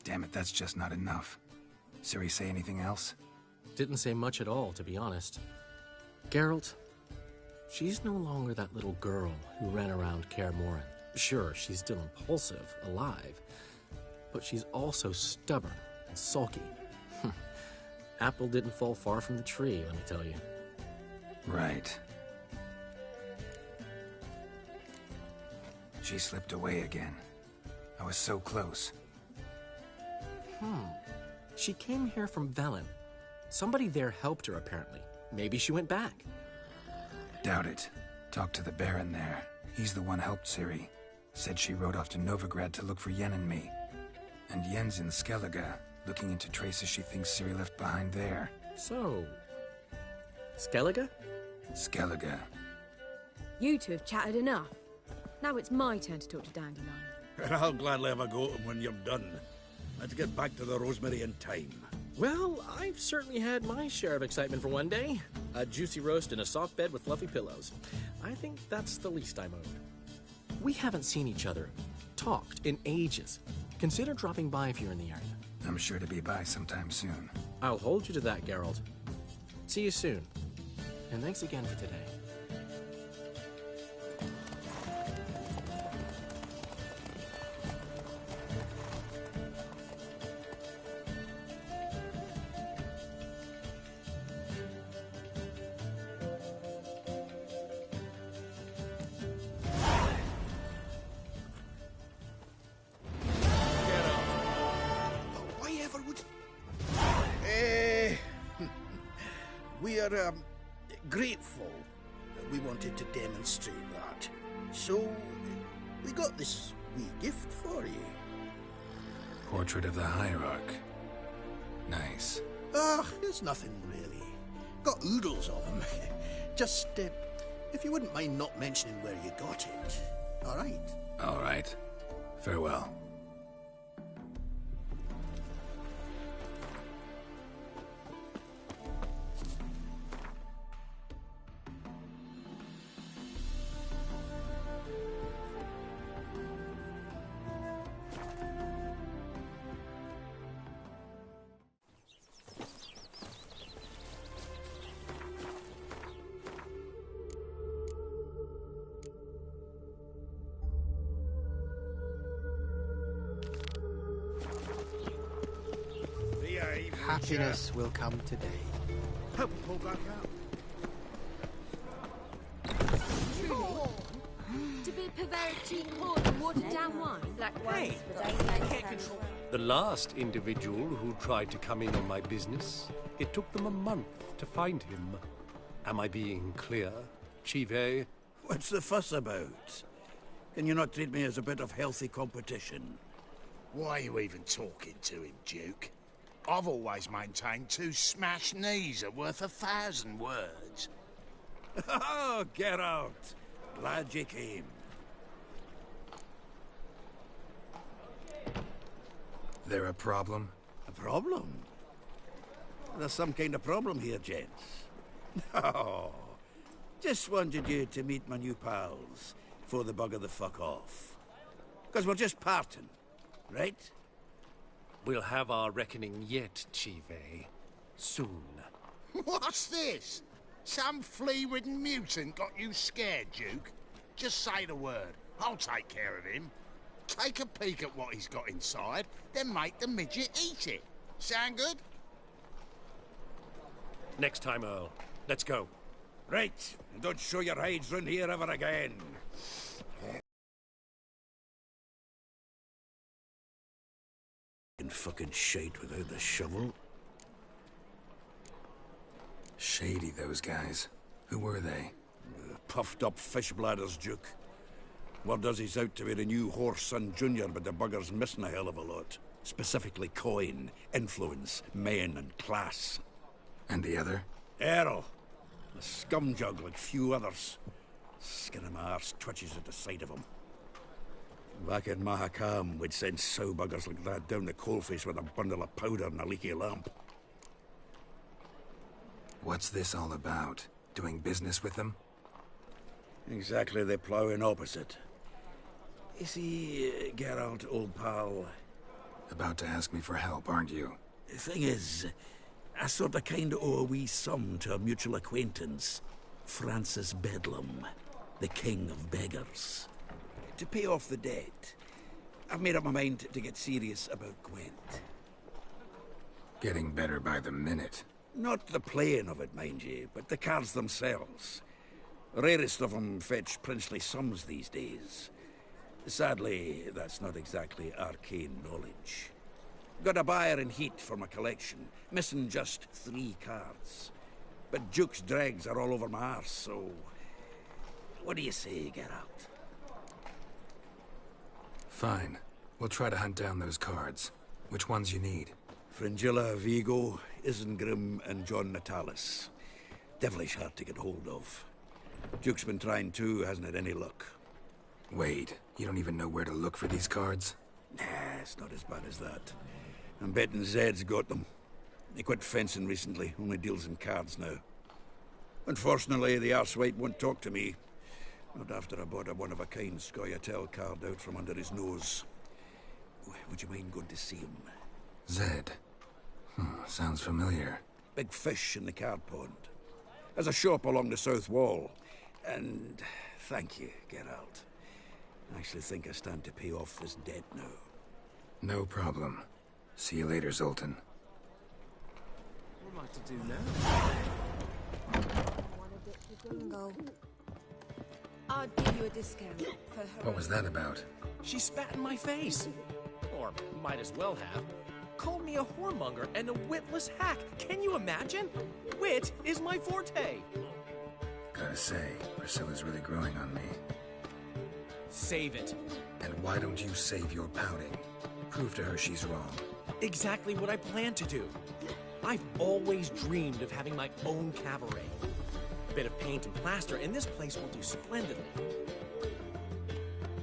Damn it, that's just not enough. Ciri say anything else? Didn't say much at all, to be honest. Geralt, she's no longer that little girl who ran around Kaer Morhen. Sure, she's still impulsive, alive, but she's also stubborn and sulky. Apple didn't fall far from the tree, let me tell you. Right. She slipped away again. I was so close. She came here from Velen. Somebody there helped her, apparently. Maybe she went back. Doubt it. Talked to the Baron there. He's the one helped Ciri. Said she rode off to Novigrad to look for Yen and me. And Yen's in Skellige, looking into traces she thinks Ciri left behind there. So... Skellige? Skellige. You two have chatted enough. Now it's my turn to talk to Dandelion. And I'll gladly have a go at him when you're done. Let's get back to the Rosemary in time. Well, I've certainly had my share of excitement for one day. A juicy roast in a soft bed with fluffy pillows. I think that's the least I'm owed. We haven't seen each other, talked, in ages. Consider dropping by if you're in the area. I'm sure to be by sometime soon. I'll hold you to that, Geralt. See you soon. And thanks again for today. We are grateful that we wanted to demonstrate that. So, we got this wee gift for you. Portrait of the Hierarch. Nice. It's nothing really. Got oodles of them. Just, if you wouldn't mind not mentioning where you got it. All right? All right. Farewell. Happiness will come today. Help us pull back out. To be purveyor of cheap port and watered down wine? Black Hey, wines, I can't control. The last individual who tried to come in on my business, it took them a month to find him. Am I being clear, Chive? What's the fuss about? Can you not treat me as a bit of healthy competition? Why are you even talking to him, Duke? I've always maintained 2 smashed knees are worth 1,000 words. Oh, Geralt. Glad you came. There a problem? A problem? There's some kind of problem here, gents. Oh, just wanted you to meet my new pals before they bugger the fuck off. Because we're just parting, right? We'll have our reckoning yet, Chive. Soon. What's this? Some flea-ridden mutant got you scared, Duke? Just say the word. I'll take care of him. Take a peek at what he's got inside, then make the midget eat it. Sound good? Next time, Earl. Let's go. Right, and don't show your hides round here ever again. Fucking shite without the shovel. Shady, those guys. Who were they? Puffed up fish bladders, Duke. Word does he's out to be the new Whoreson Jr., but the bugger's missing a hell of a lot. Specifically coin, influence, men, and class. And the other? Earl. A scumjug like few others. Skin of my arse twitches at the sight of him. Back in Mahakam, we'd send sow buggers like that down the coalface with a bundle of powder and a leaky lamp. What's this all about? Doing business with them? Exactly the ploughing opposite. You see, Geralt, old pal... About to ask me for help, aren't you? The thing is, I sort of kind of owe a wee sum to a mutual acquaintance. Francis Bedlam, the king of beggars. To pay off the debt, I've made up my mind to get serious about Gwent. Getting better by the minute. Not the playing of it, mind you, but the cards themselves. Rarest of them fetch princely sums these days. Sadly, that's not exactly arcane knowledge. Got a buyer in heat for my collection, missing just 3 cards. But Duke's dregs are all over my arse, so... What do you say, Geralt? Fine. We'll try to hunt down those cards. Which ones you need? Fringilla, Vigo, Isengrim, and John Natalis. Devilish hard to get hold of. Duke's been trying too, hasn't had any luck. Wait, you don't even know where to look for these cards? Nah, it's not as bad as that. I'm betting Zed's got them. He quit fencing recently, only deals in cards now. Unfortunately, the arsewipe won't talk to me. Not after I bought a one-of-a-kind Scoia'tael card out from under his nose. Would you mind going to see him? Zed. Sounds familiar. Big fish in the card pond. There's a shop along the south wall. And thank you, Geralt. I actually think I stand to pay off this debt now. No problem. See you later, Zoltan. What am I to do now? I'll give you a discount for her. What was that about? She spat in my face. Or might as well have. Called me a whoremonger and a witless hack. Can you imagine? Wit is my forte. Gotta say, Priscilla's really growing on me. Save it. And why don't you save your pouting? Prove to her she's wrong. Exactly what I plan to do. I've always dreamed of having my own cabaret. A bit of paint and plaster, and this place will do splendidly.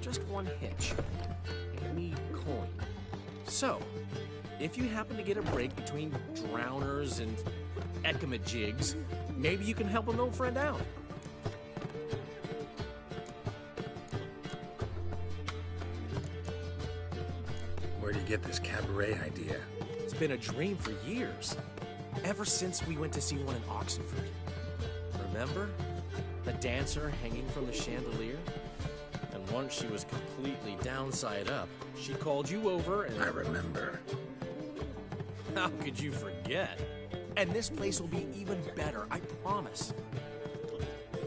Just one hitch. I need coin. So, if you happen to get a break between drowners and ekamajigs, maybe you can help an old friend out. Where do you get this cabaret idea? It's been a dream for years. Ever since we went to see one in Oxenford. Remember? The dancer hanging from the chandelier? And once she was completely downside up, she called you over and... I remember. How could you forget? And this place will be even better, I promise.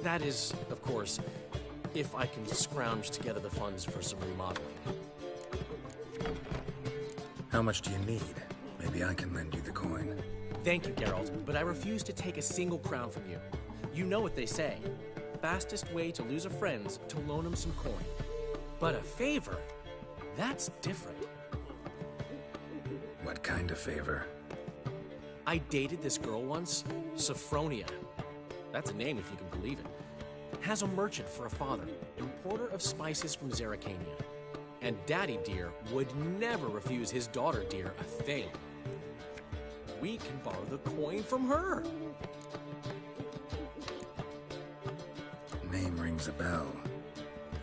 That is, of course, if I can scrounge together the funds for some remodeling. How much do you need? Maybe I can lend you the coin. Thank you, Geralt, but I refuse to take a single crown from you. You know what they say. Fastest way to lose a friend's to loan him some coin. But a favor? That's different. What kind of favor? I dated this girl once, Sophronia. That's a name if you can believe it. Has a merchant for a father, importer of spices from Zerrikania. And Daddy Dear would never refuse his daughter Dear a thing. We can borrow the coin from her. Name rings a bell.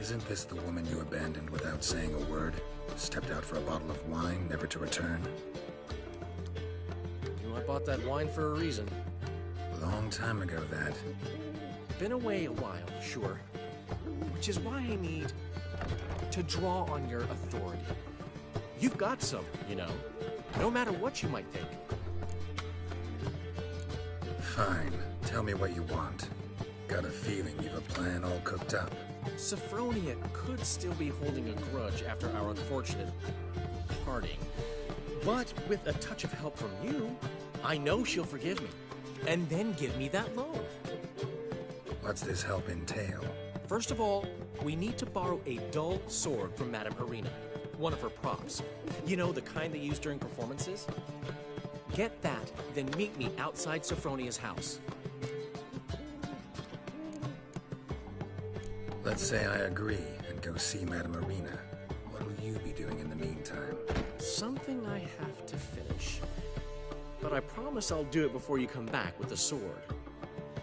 Isn't this the woman you abandoned without saying a word? Stepped out for a bottle of wine, never to return? You know, I bought that wine for a reason. Long time ago, that. Been away a while, sure. Which is why I need to draw on your authority. You've got some, you know, no matter what you might think. Fine. Tell me what you want. Got a feeling you've a plan all cooked up. Sophronia could still be holding a grudge after our unfortunate parting. But with a touch of help from you, I know she'll forgive me. And then give me that loan. What's this help entail? First of all, we need to borrow a dull sword from Madame Irina, one of her props. You know, the kind they use during performances? Get that, then meet me outside Sophronia's house. Let's say I agree and go see Madame Irina. What'll you be doing in the meantime? Something I have to finish. But I promise I'll do it before you come back with the sword.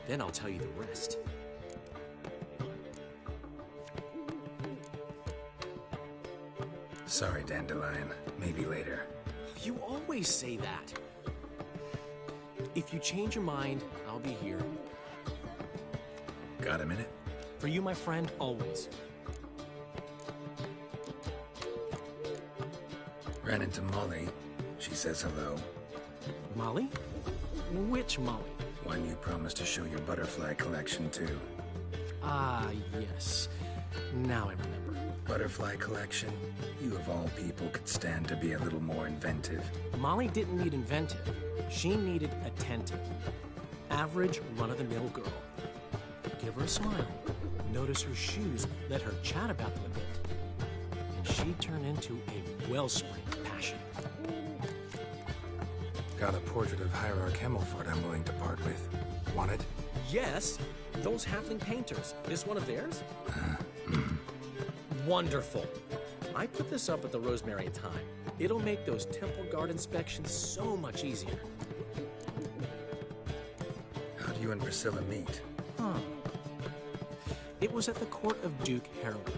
Then I'll tell you the rest. Sorry, Dandelion. Maybe later. You always say that. If you change your mind, I'll be here. Got a minute? For you, my friend, always. Ran into Molly. She says hello. Molly? Which Molly? One you promised to show your butterfly collection to. Ah, yes. Now I remember. Butterfly collection? You of all people could stand to be a little more inventive. Molly didn't need inventive. She needed attentive. Average, run-of-the-mill girl. Give her a smile. Notice her shoes. Let her chat about them a bit. And she'd turn into a wellspring of passion. Got a portrait of Hierarch Himmelfart I'm willing to part with. Want it? Yes. Those halfling painters. Is one of theirs? Wonderful. I put this up at the Rosemary Time. It'll make those temple guard inspections so much easier. How do you and Priscilla meet? It was at the court of Duke Harold,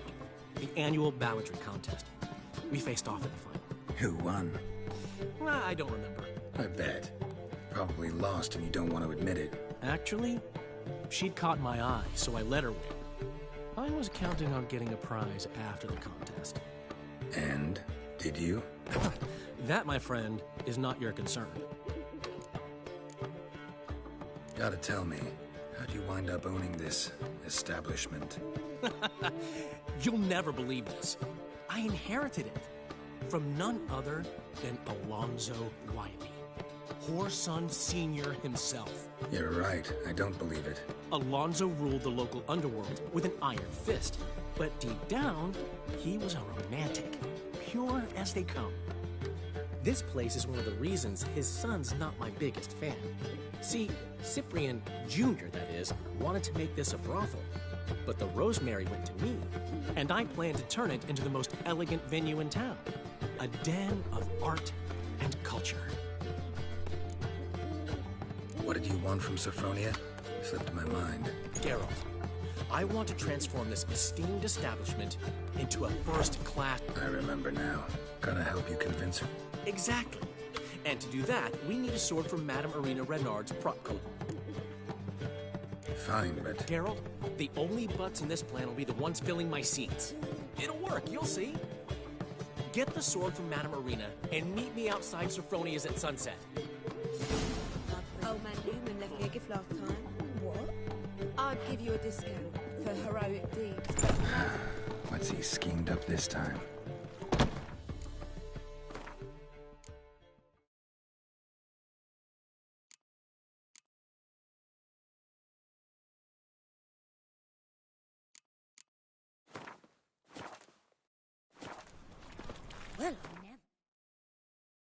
the annual balladry contest. We faced off in the final. Who won? I don't remember. I bet. Probably lost and you don't want to admit it. Actually, she'd caught my eye, so I let her win. I was counting on getting a prize after the contest. And? Did you? That, my friend, is not your concern. Gotta tell me, how'd you wind up owning this establishment? You'll never believe this. I inherited it from none other than Alonzo Wiley, Whoreson Sr. himself. You're right, I don't believe it. Alonzo ruled the local underworld with an iron fist, but deep down, he was a romantic, pure as they come. This place is one of the reasons his son's not my biggest fan. See, Cyprian Jr., that is, wanted to make this a brothel, but the Rosemary went to me, and I planned to turn it into the most elegant venue in town, a den of art and culture. What did you want from Sophronia? Slipped my mind. Geralt, I want to transform this esteemed establishment into a first-class... I remember now. Gotta help you convince her. Exactly. And to do that, we need a sword from Madame Irina Renard's prop collection. Fine, but... Geralt, the only butts in this plan will be the ones filling my seats. It'll work, you'll see. Get the sword from Madame Irina and meet me outside Sophronia's at sunset. Old man Newman left me a gift last time. What? I'd give you a discount for heroic deeds. What's he schemed up this time? Well,